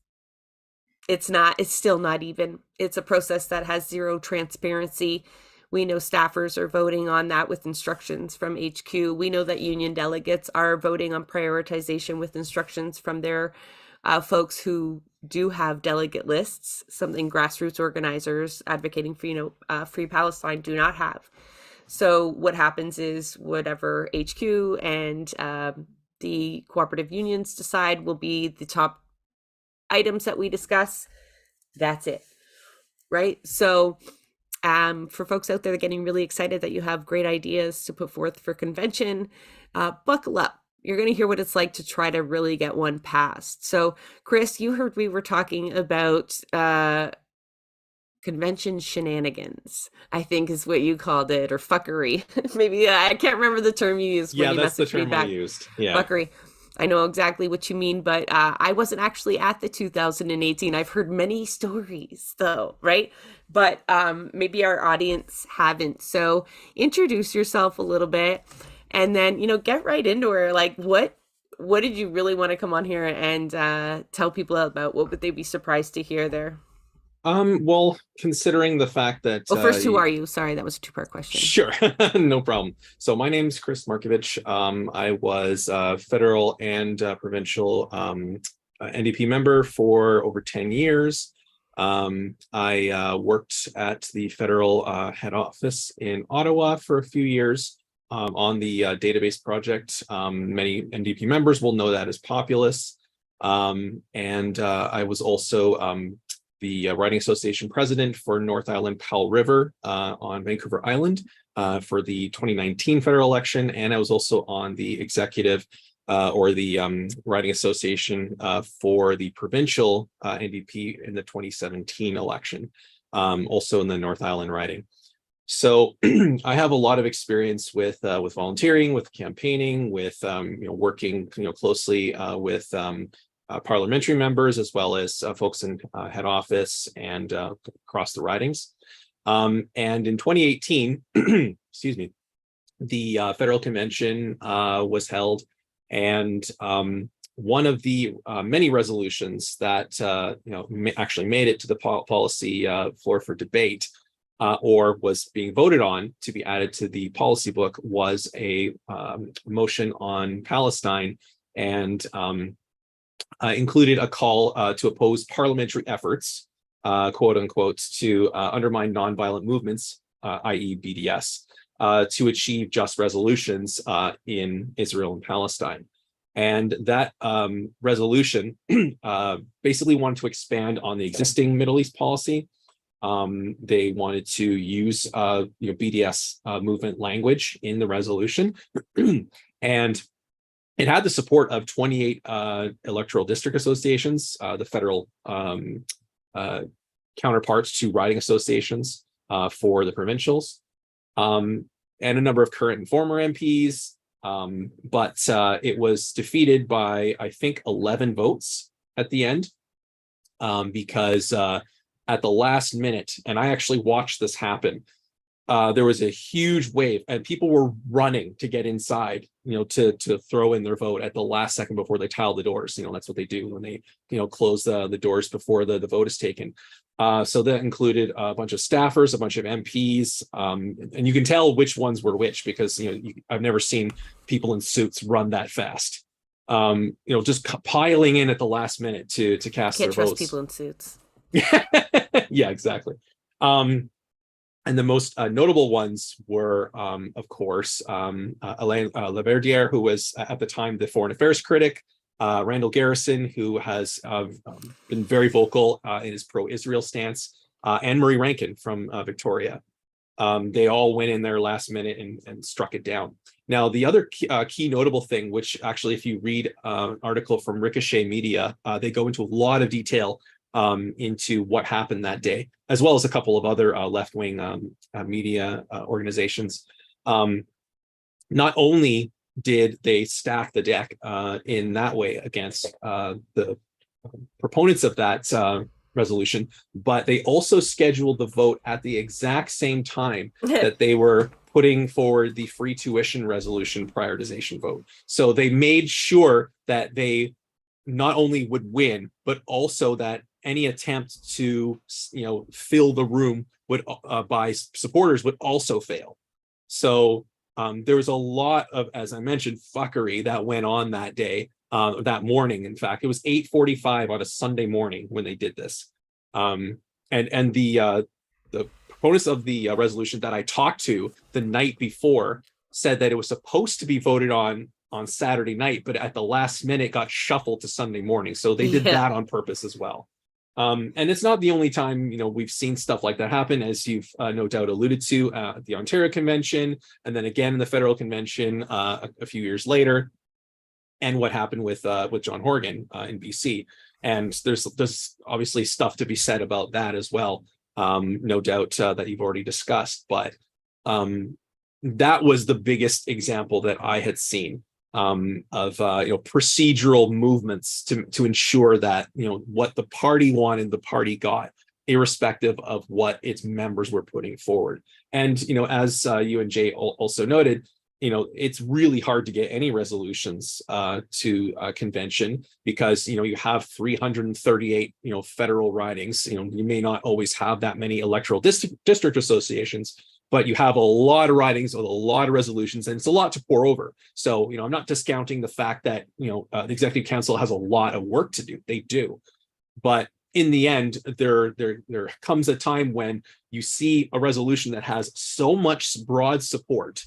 Speaker 1: it's still not even. It's a process that has zero transparency. We know staffers are voting on that with instructions from HQ. We know that union delegates are voting on prioritization with instructions from their folks who do have delegate lists, something grassroots organizers advocating for, Free Palestine do not have. So what happens is whatever HQ and the cooperative unions decide will be the top items that we discuss. That's it, right? So for folks out there that are getting really excited that you have great ideas to put forth for convention, buckle up. You're going to hear what it's like to try to really get one passed. So Chris, you heard we were talking about convention shenanigans, I think is what you called it, or fuckery. Maybe I can't remember the term you used.
Speaker 6: Yeah,
Speaker 1: when you
Speaker 6: that's the
Speaker 1: messaged me
Speaker 6: term
Speaker 1: back.
Speaker 6: I used. Yeah.
Speaker 1: Fuckery. I know exactly what you mean, but I wasn't actually at the 2018. I've heard many stories though, right? But maybe our audience haven't. So introduce yourself a little bit, and then, get right into it. Like what did you really want to come on here and tell people about? What would they be surprised to hear there?
Speaker 6: Well, considering the fact that
Speaker 1: Well, first, who are you? Sorry, that was a two-part question.
Speaker 6: Sure, no problem. So my name's Chris Markovich. I was federal and provincial NDP member for over 10 years. I worked at the federal head office in Ottawa for a few years on the database project. Many NDP members will know that as Populous. And I was also the Riding Association president for North Island Powell River on Vancouver Island for the 2019 federal election. And I was also on the executive or the Riding Association for the provincial NDP in the 2017 election, also in the North Island riding. So I have a lot of experience with volunteering, with campaigning, with working closely with parliamentary members, as well as folks in head office and across the ridings. And in 2018, excuse me, the federal convention was held, and one of the many resolutions that actually made it to the policy floor for debate or was being voted on to be added to the policy book was a motion on Palestine, and included a call to oppose parliamentary efforts, quote unquote, to undermine nonviolent movements, i.e. BDS, to achieve just resolutions in Israel and Palestine. And that resolution basically wanted to expand on the existing Middle East policy. They wanted to use BDS movement language in the resolution. And it had the support of 28 electoral district associations, the federal counterparts to riding associations for the provincials, and a number of current and former MPs. But it was defeated by, I think, 11 votes at the end, because at the last minute, and I actually watched this happen, there was a huge wave and people were running to get inside, to throw in their vote at the last second before they tile the doors. That's what they do when they, close the doors before the vote is taken. So that included a bunch of staffers, a bunch of MPs, and you can tell which ones were which because, I've never seen people in suits run that fast. Just piling in at the last minute to cast their votes.
Speaker 1: Can't trust people in suits.
Speaker 6: Yeah, exactly. And the most notable ones were, of course, Alain Laverdiere, who was at the time the foreign affairs critic, Randall Garrison, who has been very vocal in his pro-Israel stance, and Murray Rankin from Victoria. They all went in there last minute and struck it down. Now, the other key notable thing, which actually, if you read an article from Ricochet Media, they go into a lot of detail into what happened that day, as well as a couple of other left-wing media organizations. Not only did they stack the deck in that way against the proponents of that resolution, but they also scheduled the vote at the exact same time that they were putting forward the free tuition resolution prioritization vote. So they made sure that they not only would win, but also that any attempt to fill the room would by supporters would also fail. So there was a lot of, as I mentioned, fuckery that went on that day, that morning. In fact, it was 8:45 on a Sunday morning when they did this. And the proponents of the resolution that I talked to the night before said that it was supposed to be voted on Saturday night, but at the last minute got shuffled to Sunday morning. So they did that on purpose as well. And it's not the only time, we've seen stuff like that happen, as you've no doubt alluded to at the Ontario Convention, and then again in the federal convention a few years later, and what happened with John Horgan in BC. And there's obviously stuff to be said about that as well, no doubt that you've already discussed. But that was the biggest example that I had seen of procedural movements to ensure that what the party wanted, the party got, irrespective of what its members were putting forward. And as you and Jay also noted, it's really hard to get any resolutions to convention because, you have 338, federal ridings. You may not always have that many electoral district associations, but you have a lot of ridings with a lot of resolutions, and it's a lot to pour over. So, I'm not discounting the fact that, the executive council has a lot of work to do. They do. But in the end, there comes a time when you see a resolution that has so much broad support,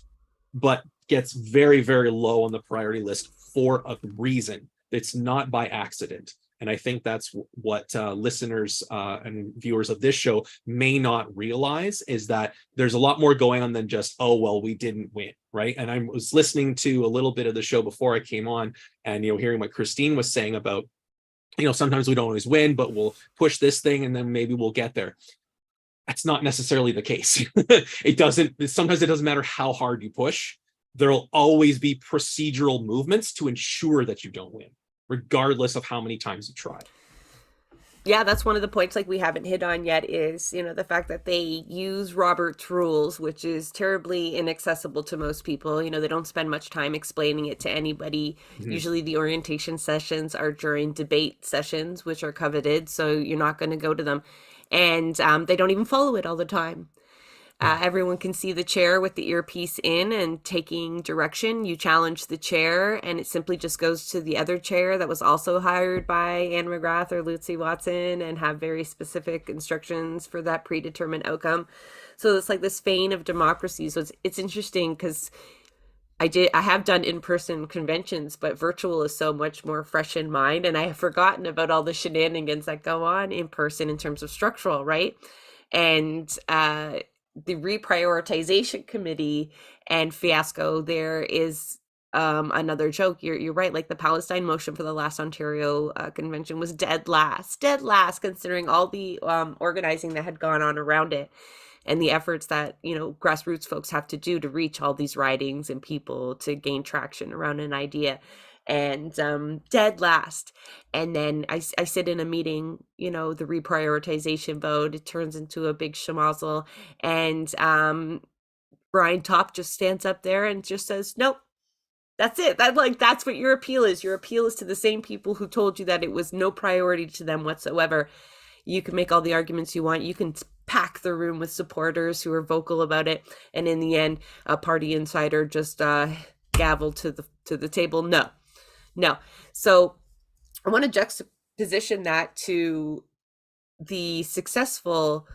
Speaker 6: but gets very, very low on the priority list for a reason. It's not by accident. And I think that's what listeners and viewers of this show may not realize, is that there's a lot more going on than just, oh, well, we didn't win, right? And I was listening to a little bit of the show before I came on, and, hearing what Christine was saying about, sometimes we don't always win, but we'll push this thing and then maybe we'll get there. That's not necessarily the case. Sometimes it doesn't matter how hard you push. There'll always be procedural movements to ensure that you don't win, regardless of how many times you try.
Speaker 1: Yeah, that's one of the points like we haven't hit on yet is, the fact that they use Robert's rules, which is terribly inaccessible to most people. They don't spend much time explaining it to anybody.
Speaker 6: Mhm.
Speaker 1: Usually the orientation sessions are during debate sessions, which are coveted, so you're not going to go to them. And they don't even follow it all the time. Everyone can see the chair with the earpiece in and taking direction. You challenge the chair, and it simply just goes to the other chair that was also hired by Anne McGrath or Lucy Watson and have very specific instructions for that predetermined outcome. So it's like this vein of democracy. So it's interesting because I have done in-person conventions, but virtual is so much more fresh in mind, and I have forgotten about all the shenanigans that go on in person in terms of structural, right? And the reprioritization committee and fiasco there is another joke. You're right. Like the Palestine motion for the last Ontario convention was dead last, considering all the organizing that had gone on around it and the efforts that grassroots folks have to do to reach all these ridings and people to gain traction around an idea. And dead last. And then I sit in a meeting, the reprioritization vote, it turns into a big schmozzle. And Brian Topp just stands up there and just says, nope, that's it. That's what your appeal is. Your appeal is to the same people who told you that it was no priority to them whatsoever. You can make all the arguments you want. You can pack the room with supporters who are vocal about it. And in the end, a party insider just gaveled to the table. No. So I want to juxtaposition that to the successful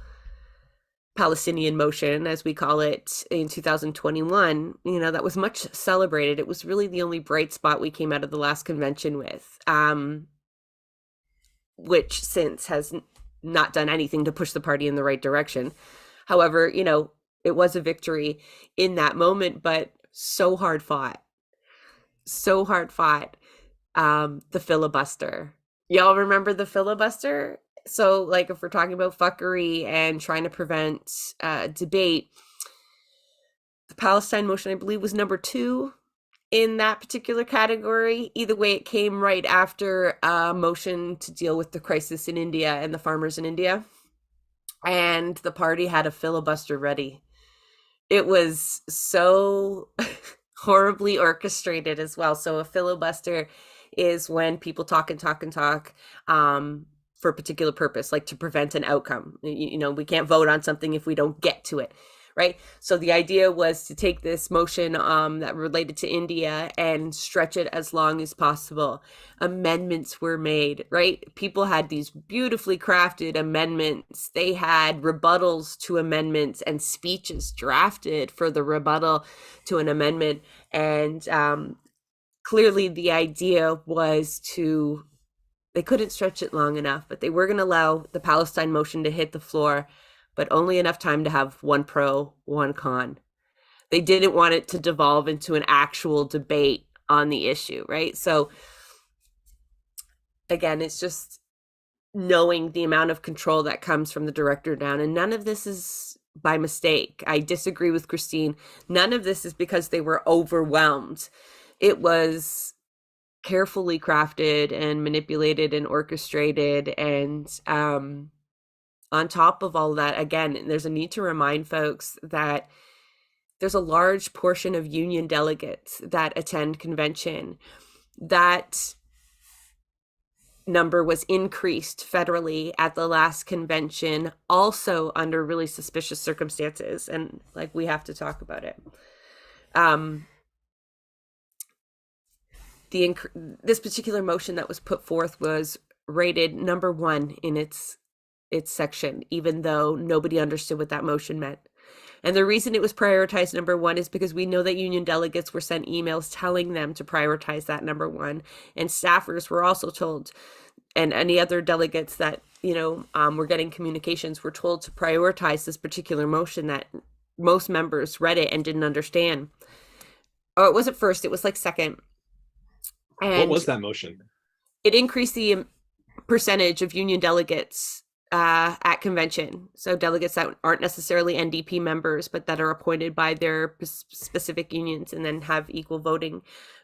Speaker 1: Palestinian motion, as we call it, in 2021, that was much celebrated. It was really the only bright spot we came out of the last convention with, which since has not done anything to push the party in the right direction. However, it was a victory in that moment, but so hard fought. The filibuster. Y'all remember the filibuster? So, like, if we're talking about fuckery and trying to prevent debate, the Palestine motion, I believe, was number 2 in that particular category. Either way, it came right after a motion to deal with the crisis in India and the farmers in India. And the party had a filibuster ready. It was so horribly orchestrated as well. So a filibuster is when people talk for a particular purpose, like to prevent an outcome. We can't vote on something if we don't get to it, right? So the idea was to take this motion that related to India and stretch it as long as possible. Amendments were made, right? People had these beautifully crafted amendments. They had rebuttals to amendments and speeches drafted for the rebuttal to an amendment. And clearly the idea was they couldn't stretch it long enough, but they were going to allow the Palestine motion to hit the floor, but only enough time to have one pro, one con. They didn't want it to devolve into an actual debate on the issue, right? So again, it's just knowing the amount of control that comes from the director down, and none of this is by mistake. I disagree with Christine. None of this is because they were overwhelmed. It was carefully crafted and manipulated and orchestrated. And on top of all that, again, there's a need to remind folks that there's a large portion of union delegates that attend convention. That number was increased federally at the last convention, also under really suspicious circumstances, and like we have to talk about it. This particular motion that was put forth was rated number 1 in its section, even though nobody understood what that motion meant. And the reason it was prioritized number 1 is because we know that union delegates were sent emails telling them to prioritize that number 1. And staffers were also told, and any other delegates that, were getting communications were told to prioritize this particular motion that most members read it and didn't understand. Oh, it wasn't first, it was like second. And
Speaker 6: what was that motion?
Speaker 1: It increased the percentage of union delegates at convention. So delegates that aren't necessarily NDP members, but that are appointed by their specific unions and then have equal voting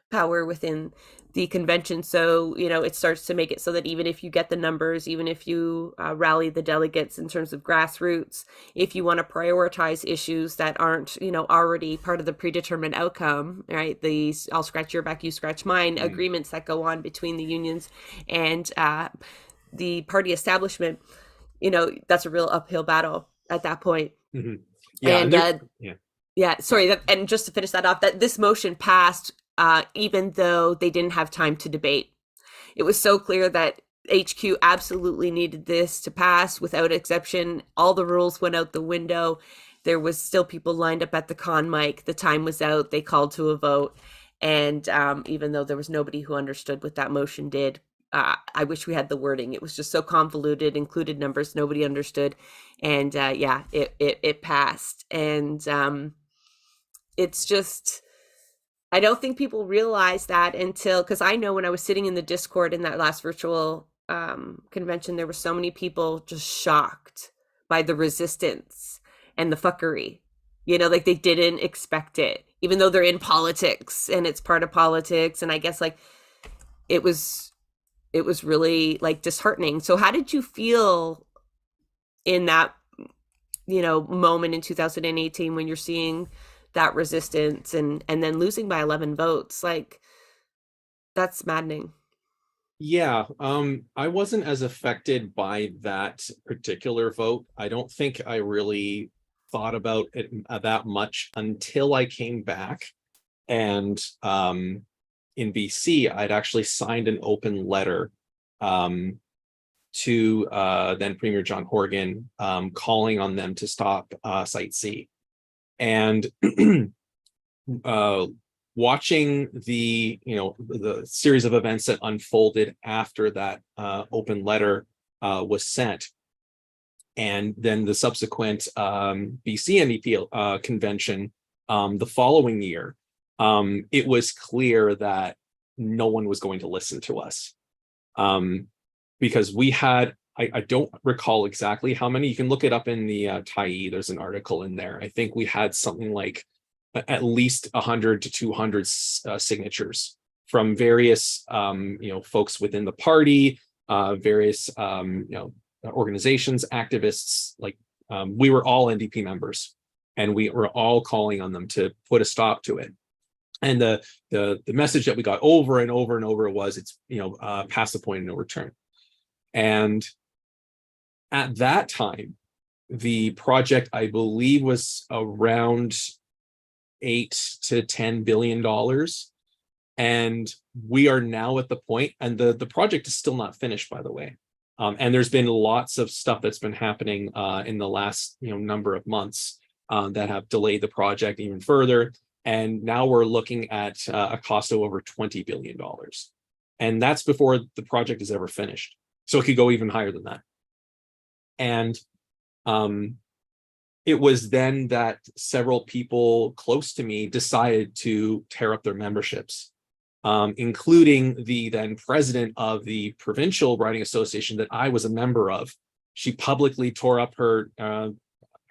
Speaker 1: power within the convention. So, it starts to make it so that even if you get the numbers, even if you rally the delegates in terms of grassroots, if you want to prioritize issues that aren't, already part of the predetermined outcome, right? These I'll scratch your back, you scratch mine agreements that go on between the unions and the party establishment, that's a real uphill battle at that point.
Speaker 6: Mm-hmm. Yeah.
Speaker 1: And sorry. And just to finish that off, that this motion passed even though they didn't have time to debate. It was so clear that HQ absolutely needed this to pass without exception. All the rules went out the window. There was still people lined up at the con mic. The time was out. They called to a vote. And even though there was nobody who understood what that motion did, I wish we had the wording. It was just so convoluted, included numbers nobody understood. And it passed. And it's just, I don't think people realize that until, because I know when I was sitting in the Discord in that last virtual convention, there were so many people just shocked by the resistance and the fuckery. Like they didn't expect it, even though they're in politics and it's part of politics. And I guess like it was really like disheartening. So how did you feel in that, moment in 2018 when you're seeing that resistance and then losing by 11 votes? Like, that's maddening.
Speaker 6: Yeah, I wasn't as affected by that particular vote. I don't think I really thought about it that much until I came back. And in BC, I'd actually signed an open letter to then Premier John Horgan, calling on them to stop Site C. And watching the series of events that unfolded after that open letter was sent, and then the subsequent BC NDP convention the following year, it was clear that no one was going to listen to us, because we had, I don't recall exactly how many. You can look it up in the Tyee. There's an article in there. I think we had something like at least 100 to 200 signatures from various, folks within the party, various, organizations, activists. Like we were all NDP members, and we were all calling on them to put a stop to it. And the message that we got over and over and over was, it's past the point of no return. And at that time, the project, I believe, was around $8 to $10 billion. And we are now at the point, and the project is still not finished, by the way. And there's been lots of stuff that's been happening in the last number of months that have delayed the project even further. And now we're looking at a cost of over $20 billion. And that's before the project is ever finished. So it could go even higher than that. And it was then that several people close to me decided to tear up their memberships, including the then president of the provincial writing association that I was a member of. She publicly tore up her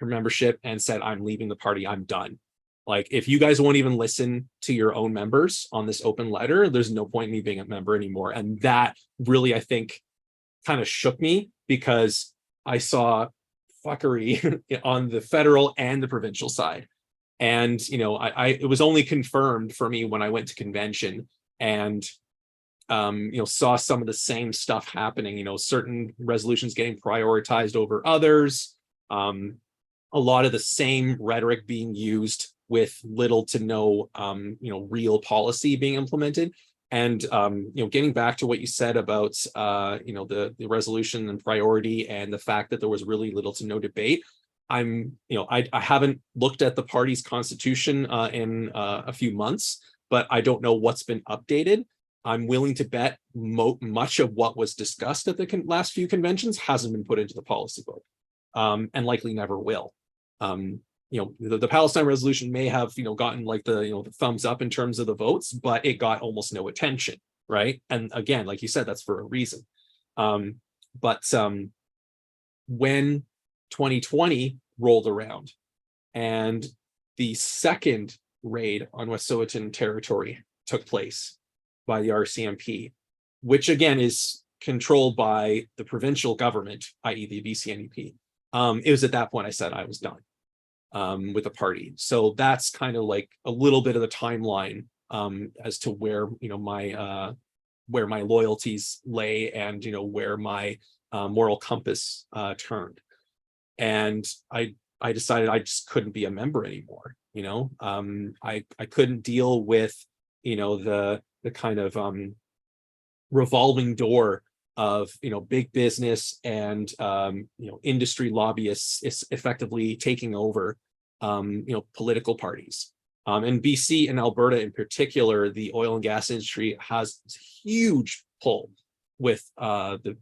Speaker 6: membership and said, "I'm leaving the party. I'm done. Like, if you guys won't even listen to your own members on this open letter, there's no point in me being a member anymore." And that really, I think, kind of shook me, because I saw fuckery on the federal and the provincial side. And it was only confirmed for me when I went to convention and saw some of the same stuff happening. Certain resolutions getting prioritized over others. A lot of the same rhetoric being used with little to no real policy being implemented. And getting back to what you said about the resolution and priority and the fact that there was really little to no debate. I haven't looked at the party's constitution in a few months, but I don't know what's been updated. I'm willing to bet much of what was discussed at the last few conventions hasn't been put into the policy book, and likely never will. The Palestine resolution may have gotten like the thumbs up in terms of the votes, but it got almost no attention, right? And again, like you said, that's for a reason. But when 2020 rolled around and the second raid on Wet'suwet'en territory took place by the RCMP, which again is controlled by the provincial government, i.e. the BC NDP. It was at that point I said I was done with the party. So that's kind of like a little bit of the timeline as to where my loyalties lay and where my moral compass turned. And I decided I just couldn't be a member anymore. I couldn't deal with the kind of revolving door of big business and industry lobbyists effectively taking over political parties. In BC and Alberta in particular, the oil and gas industry has huge pull with the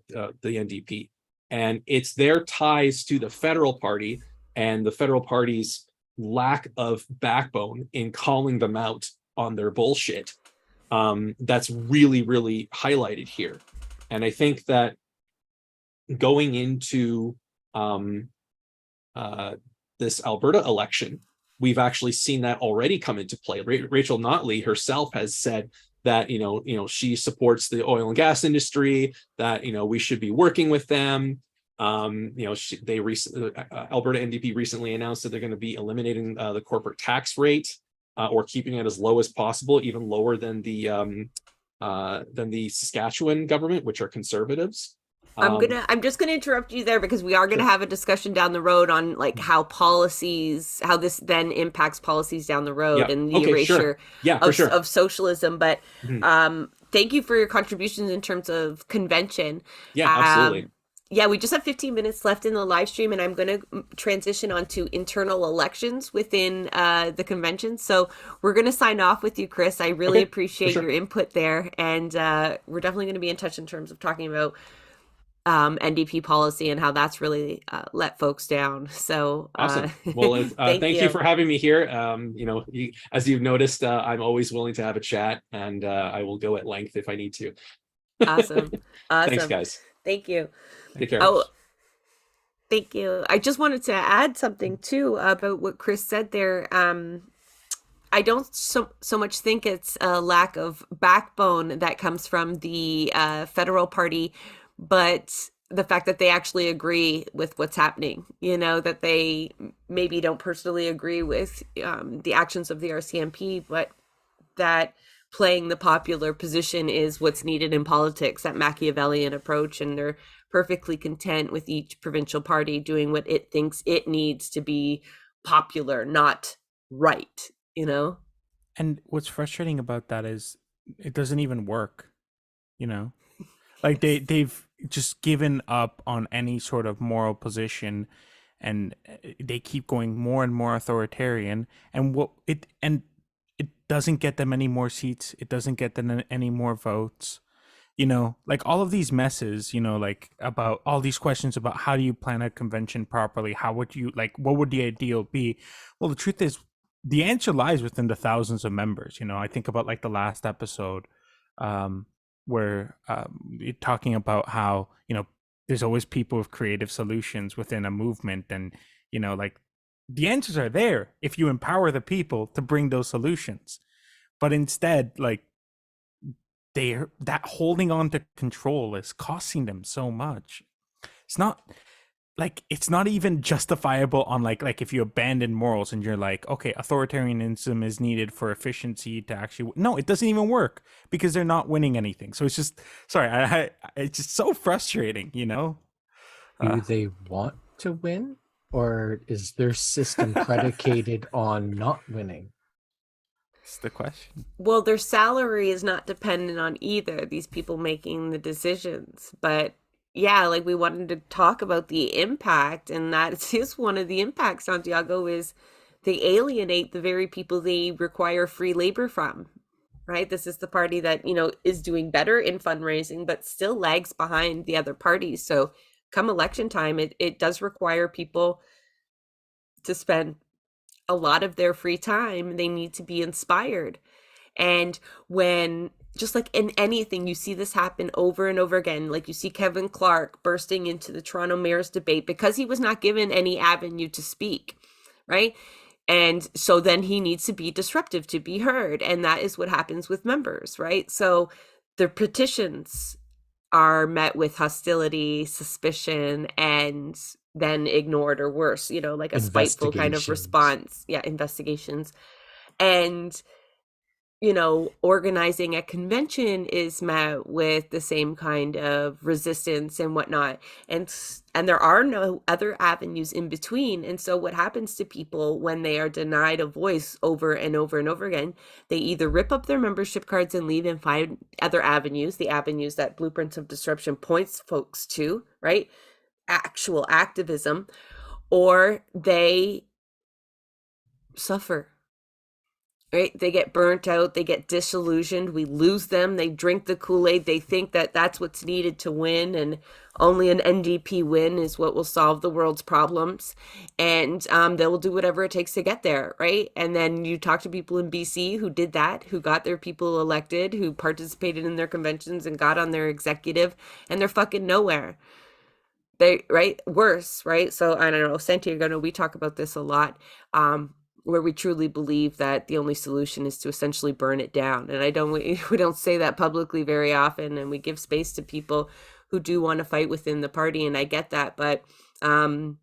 Speaker 6: NDP, and it's their ties to the federal party and the federal party's lack of backbone in calling them out on their bullshit that's really, really highlighted here. And I think that going into this Alberta election, we've actually seen that already come into play. Rachel Notley herself has said that she supports the oil and gas industry, that we should be working with them. Alberta NDP recently announced that they're going to be eliminating the corporate tax rate or keeping it as low as possible, even lower than the Saskatchewan government, which are conservatives.
Speaker 1: I'm just gonna interrupt you there because we are gonna have a discussion down the road on like how this then impacts policies down the road and the erasure of socialism. But thank you for your contributions in terms of convention.
Speaker 6: Yeah, absolutely.
Speaker 1: We just have 15 minutes left in the live stream, and I'm going to transition onto internal elections within the convention. So we're going to sign off with you, Chris. I really appreciate your input there, and we're definitely going to be in touch in terms of talking about NDP policy and how that's really let folks down. So
Speaker 6: awesome. Well, thank you for having me here. As you've noticed, I'm always willing to have a chat, and I will go at length if I need to.
Speaker 1: Awesome.
Speaker 6: Thanks, guys.
Speaker 1: Thank you.
Speaker 6: Take care.
Speaker 1: Oh, thank you. I just wanted to add something too about what Chris said there. I don't so much think it's a lack of backbone that comes from the federal party, but the fact that they actually agree with what's happening, that they maybe don't personally agree with the actions of the RCMP, but that playing the popular position is what's needed in politics, that Machiavellian approach, and they're perfectly content with each provincial party doing what it thinks it needs to be popular, not right,
Speaker 2: And what's frustrating about that is it doesn't even work, like they've just given up on any sort of moral position, and they keep going more and more authoritarian, and it doesn't get them any more seats. It doesn't get them any more votes. Like all of these messes, like about all these questions about how do you plan a convention properly? How would you what would the ideal be? Well, the truth is the answer lies within the thousands of members. I think about like the last episode where you're talking about how, there's always people with creative solutions within a movement. And, the answers are there if you empower the people to bring those solutions. But instead, that holding on to control is costing them so much. It's not like it's not even justifiable on like if you abandon morals and you're like, okay, authoritarianism is needed for efficiency to actually no, it doesn't even work because they're not winning anything. So it's just sorry, it's just so frustrating, you know.
Speaker 3: Do they want to win, or is their system predicated on not winning?
Speaker 2: It's the question.
Speaker 1: Well, their salary is not dependent on either, these people making the decisions. But yeah, like we wanted to talk about the impact, and that is one of the impacts, Santiago, is they alienate the very people they require free labor from, right? This is the party that, is doing better in fundraising, but still lags behind the other parties. So come election time, it does require people to spend a lot of their free time. They need to be inspired. And when, just like in anything, you see this happen over and over again. Like you see Kevin Clark bursting into the Toronto mayor's debate because he was not given any avenue to speak, right? And so then he needs to be disruptive to be heard. And that is what happens with members, right? So the petitions are met with hostility, suspicion, and then ignored or worse, like a spiteful kind of
Speaker 3: Investigations.
Speaker 1: response. Yeah, investigations. And organizing a convention is met with the same kind of resistance and whatnot. And there are no other avenues in between. And so what happens to people when they are denied a voice over and over and over again, they either rip up their membership cards and leave and find other avenues, the avenues that Blueprints of Disruption points folks to, right? Actual activism, or they suffer. Right? They get burnt out, they get disillusioned, we lose them, they drink the Kool-Aid, they think that that's what's needed to win, and only an NDP win is what will solve the world's problems, and they will do whatever it takes to get there, right? And then you talk to people in BC who did that, who got their people elected, who participated in their conventions and got on their executive, and they're fucking nowhere. Right? Worse, right? So I don't know, Santiago, we talk about this a lot, where we truly believe that the only solution is to essentially burn it down. And we don't say that publicly very often, and we give space to people who do want to fight within the party, and I get that. But to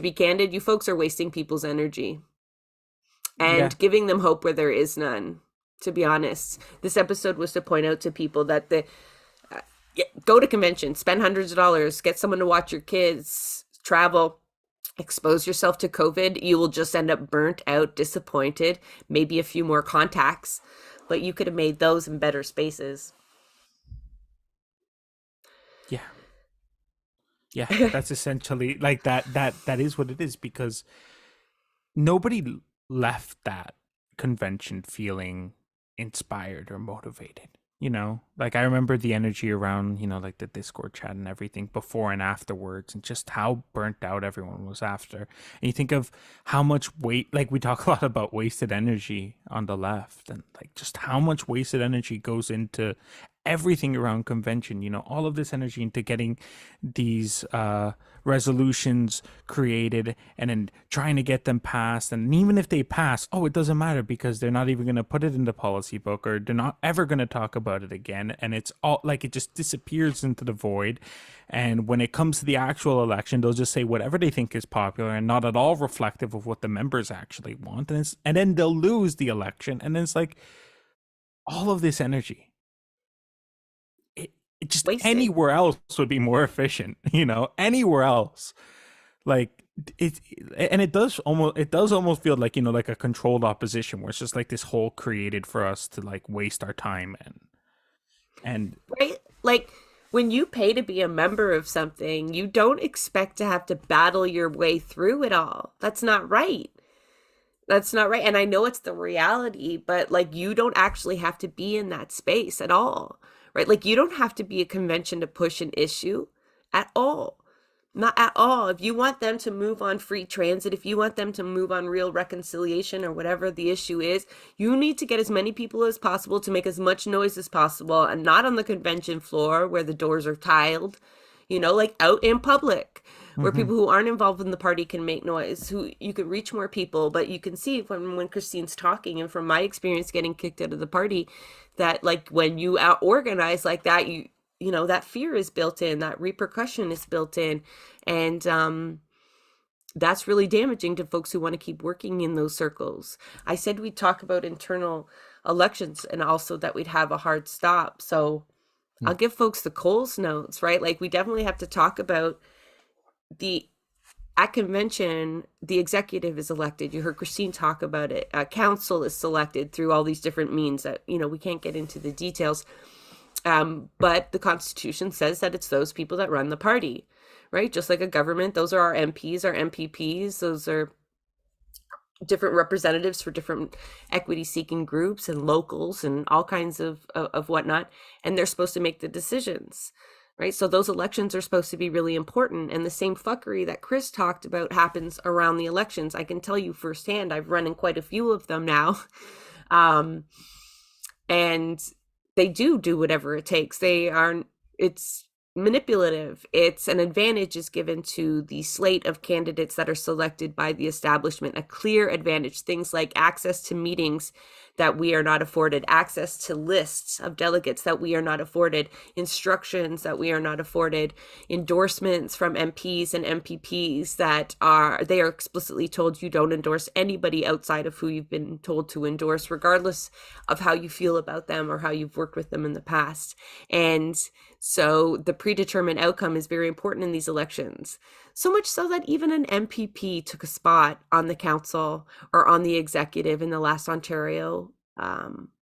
Speaker 1: be candid, you folks are wasting people's energy and giving them hope where there is none, to be honest. This episode was to point out to people that go to conventions, spend hundreds of dollars, get someone to watch your kids, travel, expose yourself to COVID. You will just end up burnt out, disappointed, maybe a few more contacts, but you could have made those in better spaces.
Speaker 2: Yeah, that's essentially like that is what it is, because nobody left that convention feeling inspired or motivated. Like I remember the energy around, like the Discord chat and everything before and afterwards, and just how burnt out everyone was after. And you think of how much like we talk a lot about wasted energy on the left, and like just how much wasted energy goes into everything around convention, all of this energy into getting these resolutions created and then trying to get them passed. And even if they pass, it doesn't matter because they're not even going to put it in the policy book, or they're not ever going to talk about it again. And it's all like it just disappears into the void. And when it comes to the actual election, they'll just say whatever they think is popular and not at all reflective of what the members actually want. And then they'll lose the election. And then it's like all of this energy. It just
Speaker 1: Wasted.
Speaker 2: Anywhere else would be more efficient, anywhere else. Like it does almost feel like, like a controlled opposition where it's just like this whole created for us to like waste our time and
Speaker 1: right? Like when you pay to be a member of something, you don't expect to have to battle your way through it all. That's not right. That's not right. And I know it's the reality, but like you don't actually have to be in that space at all. Right? Like you don't have to be a convention to push an issue at all. Not at all. If you want them to move on free transit, if you want them to move on real reconciliation or whatever the issue is, you need to get as many people as possible to make as much noise as possible, and not on the convention floor where the doors are tiled, like out in public where people who aren't involved in the party can make noise, who you could reach more people. But you can see when Christine's talking, and from my experience getting kicked out of the party, that like when you organize like that, you know, that fear is built in, that repercussion is built in. And that's really damaging to folks who want to keep working in those circles. I said we'd talk about internal elections and also that we'd have a hard stop. So I'll give folks the Coles notes, right? Like, we definitely have to talk about at convention, the executive is elected. You heard Christine talk about it. Council is selected through all these different means that, you know, we can't get into the details. But the Constitution says that it's those people that run the party, right? Just like a government, those are our MPs, our MPPs. Those are different representatives for different equity seeking groups and locals and all kinds of whatnot. And they're supposed to make the decisions, right? So those elections are supposed to be really important. And the same fuckery that Chris talked about happens around the elections. I can tell you firsthand, I've run in quite a few of them now. And they do whatever it takes. It's manipulative. It's an advantage is given to the slate of candidates that are selected by the establishment, a clear advantage, things like access to meetings that we are not afforded, access to lists of delegates that we are not afforded, instructions that we are not afforded, endorsements from MPs and MPPs they are explicitly told you don't endorse anybody outside of who you've been told to endorse, regardless of how you feel about them or how you've worked with them in the past. And so the predetermined outcome is very important in these elections. So much so that even an MPP took a spot on the council or on the executive in the last Ontario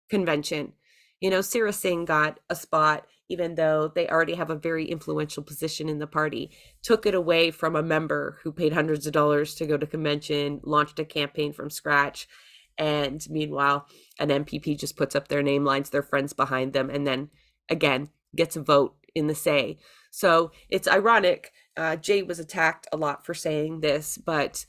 Speaker 1: convention. You know, Sarah Singh got a spot, even though they already have a very influential position in the party, took it away from a member who paid hundreds of dollars to go to convention, launched a campaign from scratch. And meanwhile, an MPP just puts up their name lines, their friends behind them, and then again, gets a vote in the say. So it's ironic. Jay was attacked a lot for saying this, but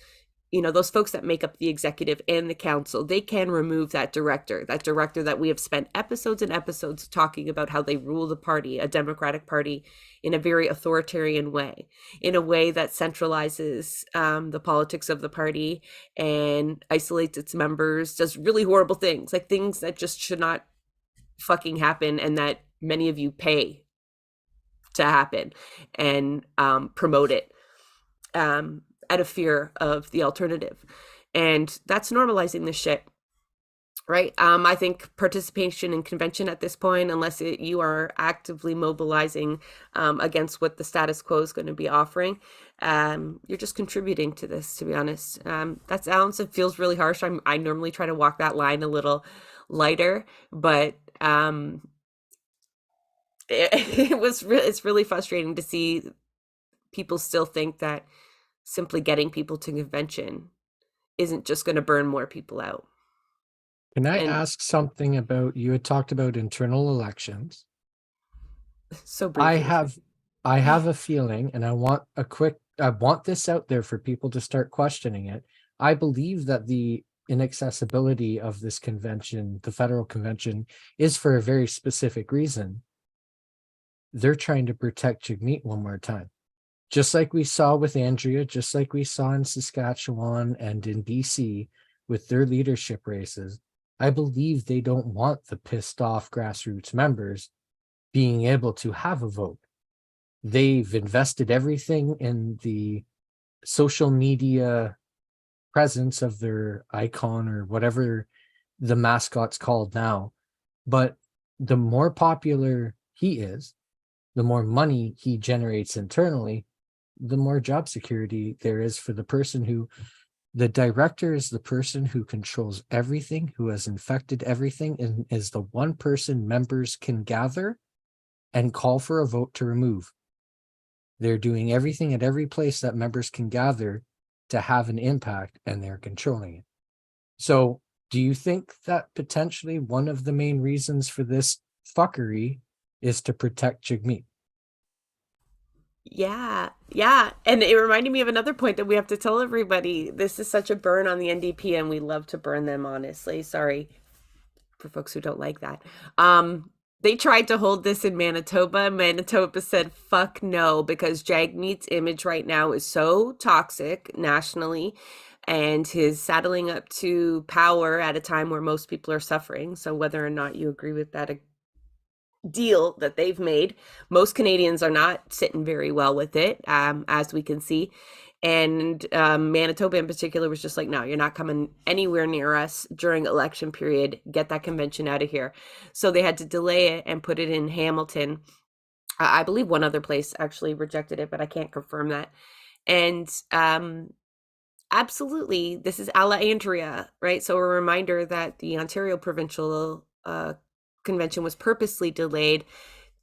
Speaker 1: you know, those folks that make up the executive and the council, they can remove that director that we have spent episodes and episodes talking about how they rule the party, a Democratic Party, in a very authoritarian way, in a way that centralizes the politics of the party and isolates its members, does really horrible things, like things that just should not fucking happen and that many of you pay to happen, and promote it out of fear of the alternative. And that's normalizing this shit, right? I think participation in convention at this point, unless you are actively mobilizing against what the status quo is going to be offering, you're just contributing to this, to be honest. That sounds, it feels really harsh. I normally try to walk that line a little lighter, but it's really frustrating to see people still think that simply getting people to convention isn't just going to burn more people out.
Speaker 3: Can I ask something about, you had talked about internal elections.
Speaker 1: So briefly.
Speaker 3: I have a feeling, and I want this out there for people to start questioning it. I believe that the inaccessibility of this convention, the federal convention, is for a very specific reason. They're trying to protect Jagmeet one more time. Just like we saw with Andrea, just like we saw in Saskatchewan and in BC with their leadership races, I believe they don't want the pissed off grassroots members being able to have a vote. They've invested everything in the social media presence of their icon or whatever the mascot's called now. But the more popular he is, the more money he generates internally, the more job security there is for the person who, the director is the person who controls everything, who has infected everything, and is the one person members can gather and call for a vote to remove. They're doing everything at every place that members can gather to have an impact, and they're controlling it. So do you think that potentially one of the main reasons for this fuckery is to protect Jagmeet?
Speaker 1: Yeah. And it reminded me of another point that we have to tell everybody. This is such a burn on the NDP, and we love to burn them, honestly. Sorry for folks who don't like that. They tried to hold this in Manitoba. Manitoba said, fuck no, because Jagmeet's image right now is so toxic nationally, and his saddling up to power at a time where most people are suffering. So whether or not you agree with that deal that they've made. Most Canadians are not sitting very well with it, as we can see. And Manitoba in particular was just like, no, you're not coming anywhere near us during election period. Get that convention out of here. So they had to delay it and put it in Hamilton. I believe one other place actually rejected it, but I can't confirm that. And absolutely, this is a la Andrea, right? So a reminder that the Ontario Provincial Convention was purposely delayed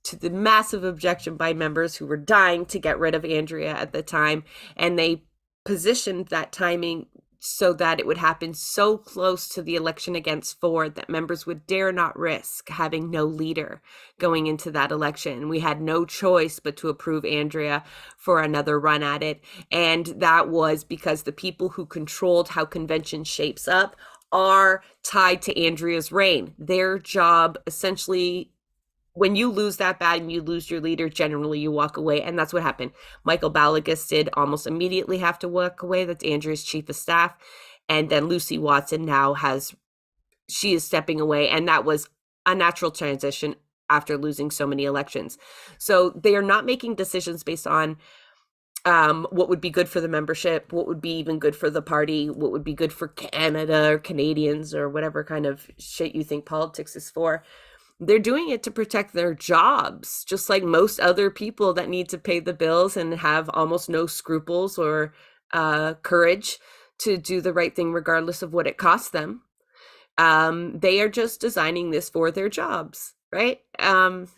Speaker 1: to the massive objection by members who were dying to get rid of Andrea at the time. And they positioned that timing so that it would happen so close to the election against Ford that members would dare not risk having no leader going into that election. We had no choice but to approve Andrea for another run at it. And that was because the people who controlled how convention shapes up are tied to Andrea's reign. Their job essentially, when you lose that bad and you lose your leader, generally you walk away. And that's what happened. Michael Balagas did almost immediately have to walk away. That's Andrea's chief of staff. And then Lucy Watson now she is stepping away. And that was a natural transition after losing so many elections. So they are not making decisions based on what would be good for the membership, what would be even good for the party, what would be good for Canada or Canadians or whatever kind of shit you think politics is for. They're doing it to protect their jobs, just like most other people that need to pay the bills and have almost no scruples or courage to do the right thing, regardless of what it costs them. They are just designing this for their jobs, right? And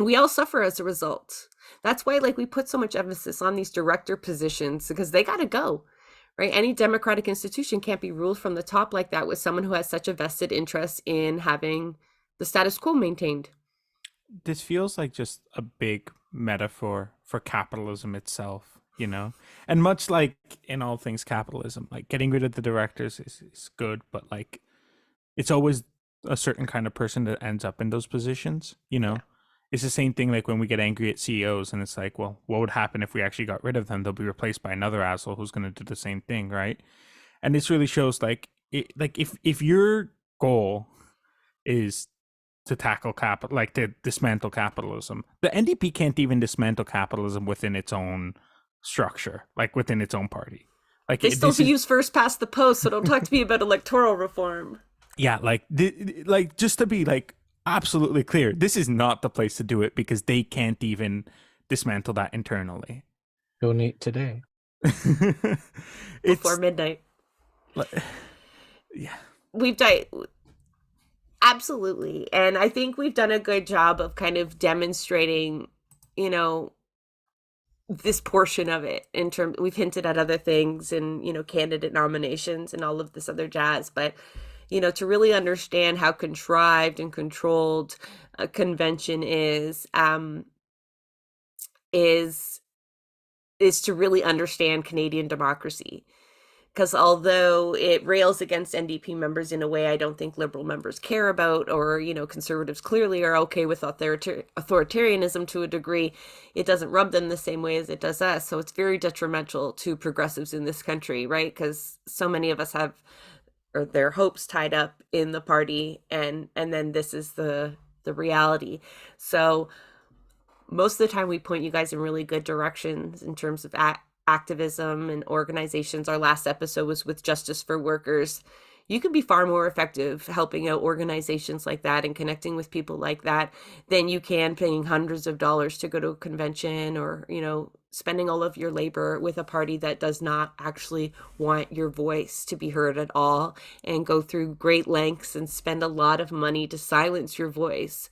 Speaker 1: we all suffer as a result. That's why, like, we put so much emphasis on these director positions, because they got to go, right? Any democratic institution can't be ruled from the top like that with someone who has such a vested interest in having the status quo maintained.
Speaker 2: This feels like just a big metaphor for capitalism itself, you know? And much like in all things capitalism, like getting rid of the directors is good, but like it's always a certain kind of person that ends up in those positions, you know? Yeah. It's the same thing like when we get angry at CEOs and it's like, well, what would happen if we actually got rid of them? They'll be replaced by another asshole who's going to do the same thing, right? And this really shows like if your goal is to tackle capital, like to dismantle capitalism, the NDP can't even dismantle capitalism within its own structure, like within its own party. Like
Speaker 1: they still use first past the post, so don't talk to me about electoral reform.
Speaker 2: Yeah, like just to be like absolutely clear, this is not the place to do it because they can't even dismantle that internally.
Speaker 3: Donate today.
Speaker 1: Before midnight.
Speaker 2: Yeah.
Speaker 1: We've died. Absolutely. And I think we've done a good job of kind of demonstrating, you know, this portion of it in terms, we've hinted at other things and, you know, candidate nominations and all of this other jazz, but, you know, to really understand how contrived and controlled a convention is to really understand Canadian democracy. Because although it rails against NDP members in a way I don't think Liberal members care about, or, you know, Conservatives clearly are okay with authoritarianism to a degree, it doesn't rub them the same way as it does us. So it's very detrimental to progressives in this country, right? Because so many of us have their hopes tied up in the party, and then this is the reality. So most of the time we point you guys in really good directions in terms of activism and organizations. Our last episode was with Justice for Workers. You can be far more effective helping out organizations like that and connecting with people like that than you can paying hundreds of dollars to go to a convention, or, you know, spending all of your labor with a party that does not actually want your voice to be heard at all, and go through great lengths and spend a lot of money to silence your voice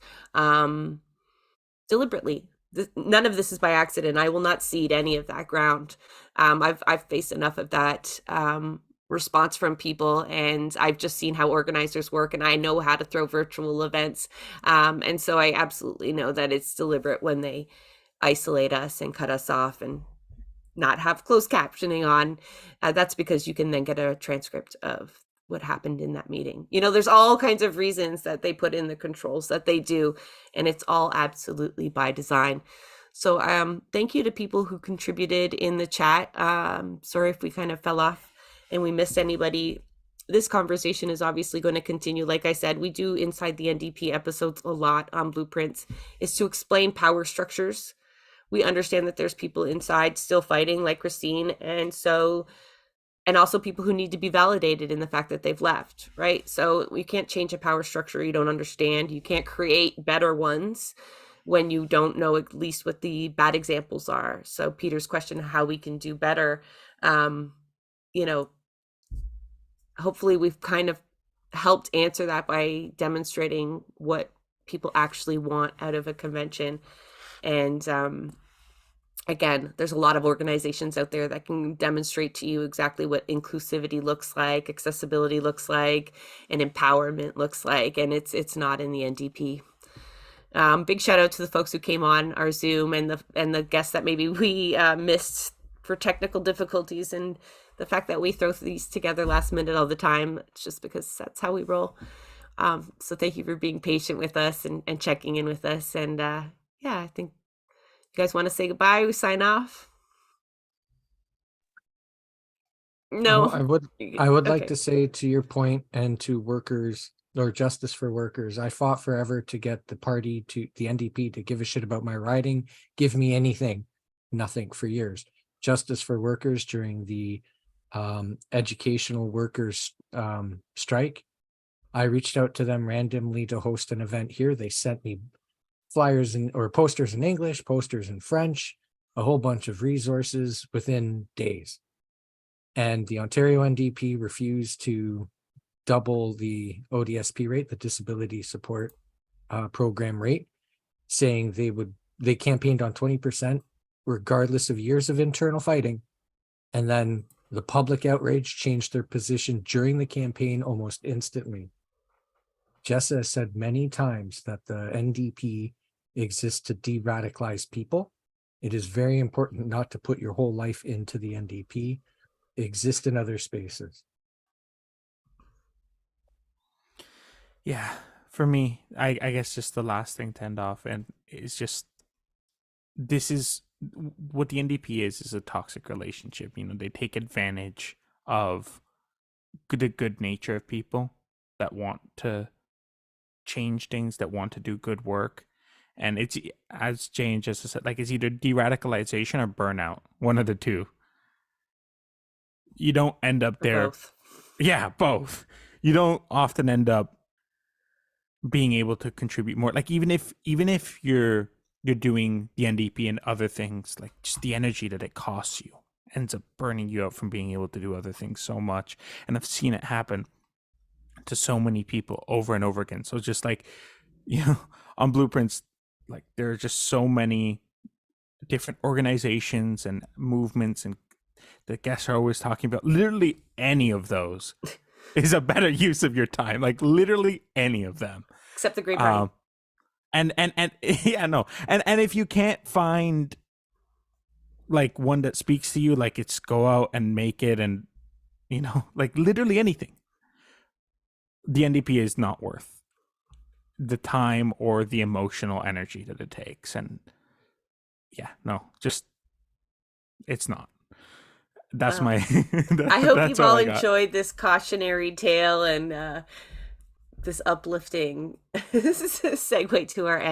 Speaker 1: deliberately. None of this is by accident. I will not cede any of that ground. I've faced enough of that response from people, and I've just seen how organizers work, and I know how to throw virtual events. And so I absolutely know that it's deliberate when they isolate us and cut us off and not have closed captioning on. That's because you can then get a transcript of what happened in that meeting. You know, there's all kinds of reasons that they put in the controls that they do, and it's all absolutely by design. So thank you to people who contributed in the chat. Sorry if we kind of fell off and we missed anybody this conversation is obviously going to continue. Like I said, we do inside the NDP episodes a lot on blueprints, is to explain power structures. We understand that there's people inside still fighting, like Christine, and also people who need to be validated in the fact that they've left, right? So you can't change a power structure you don't understand. You can't create better ones when you don't know at least what the bad examples are. So Peter's question, how we can do better, you know, hopefully we've kind of helped answer that by demonstrating what people actually want out of a convention. And again, there's a lot of organizations out there that can demonstrate to you exactly what inclusivity looks like, accessibility looks like, and empowerment looks like, and it's not in the NDP. Big shout out to the folks who came on our Zoom and the guests that maybe we missed for technical difficulties, and the fact that we throw these together last minute all the time. It's just because that's how we roll. So thank you for being patient with us and checking in with us. And yeah, I think you guys want to say goodbye? We sign off. No,
Speaker 3: I would like
Speaker 1: Okay.
Speaker 3: to say, to your point, and to workers, or Justice for Workers, I fought forever to get the NDP to give a shit about my riding, give me anything, nothing for years. Justice for Workers during the educational workers strike, I reached out to them randomly to host an event here. They sent me flyers or posters in English, posters in French, a whole bunch of resources within days. And the Ontario NDP refused to double the ODSP rate, the Disability Support Program rate, saying they campaigned on 20% regardless of years of internal fighting. And then the public outrage changed their position during the campaign almost instantly. Jessa has said many times that the NDP exists to de-radicalize people. It is very important not to put your whole life into the NDP. Exist in other spaces.
Speaker 2: Yeah, for me, I guess just the last thing to end off, and it's just, this is what the NDP is a toxic relationship. You know, they take advantage of the good nature of people that want to change things, that want to do good work. And it's, as Jane just said, like, it's either de-radicalization or burnout, one of the two. You don't end up there.
Speaker 1: Both.
Speaker 2: Yeah, both. You don't often end up being able to contribute more. Like, even if you're doing the NDP and other things, like, just the energy that it costs you ends up burning you out from being able to do other things so much. And I've seen it happen to so many people over and over again. So just like, you know, on Blueprints, like, there are just so many different organizations and movements, and the guests are always talking about literally any of those is a better use of your time. Like, literally any of them,
Speaker 1: Except the grapevine.
Speaker 2: and yeah, no, and if you can't find like one that speaks to you, like, it's go out and make it, and, you know, like, literally anything. The NDP is not worth the time or the emotional energy that it takes. And yeah, no, just, it's not. That's my
Speaker 1: I hope
Speaker 2: that's
Speaker 1: you've all
Speaker 2: I got.
Speaker 1: enjoyed this cautionary tale and this uplifting segue to our end.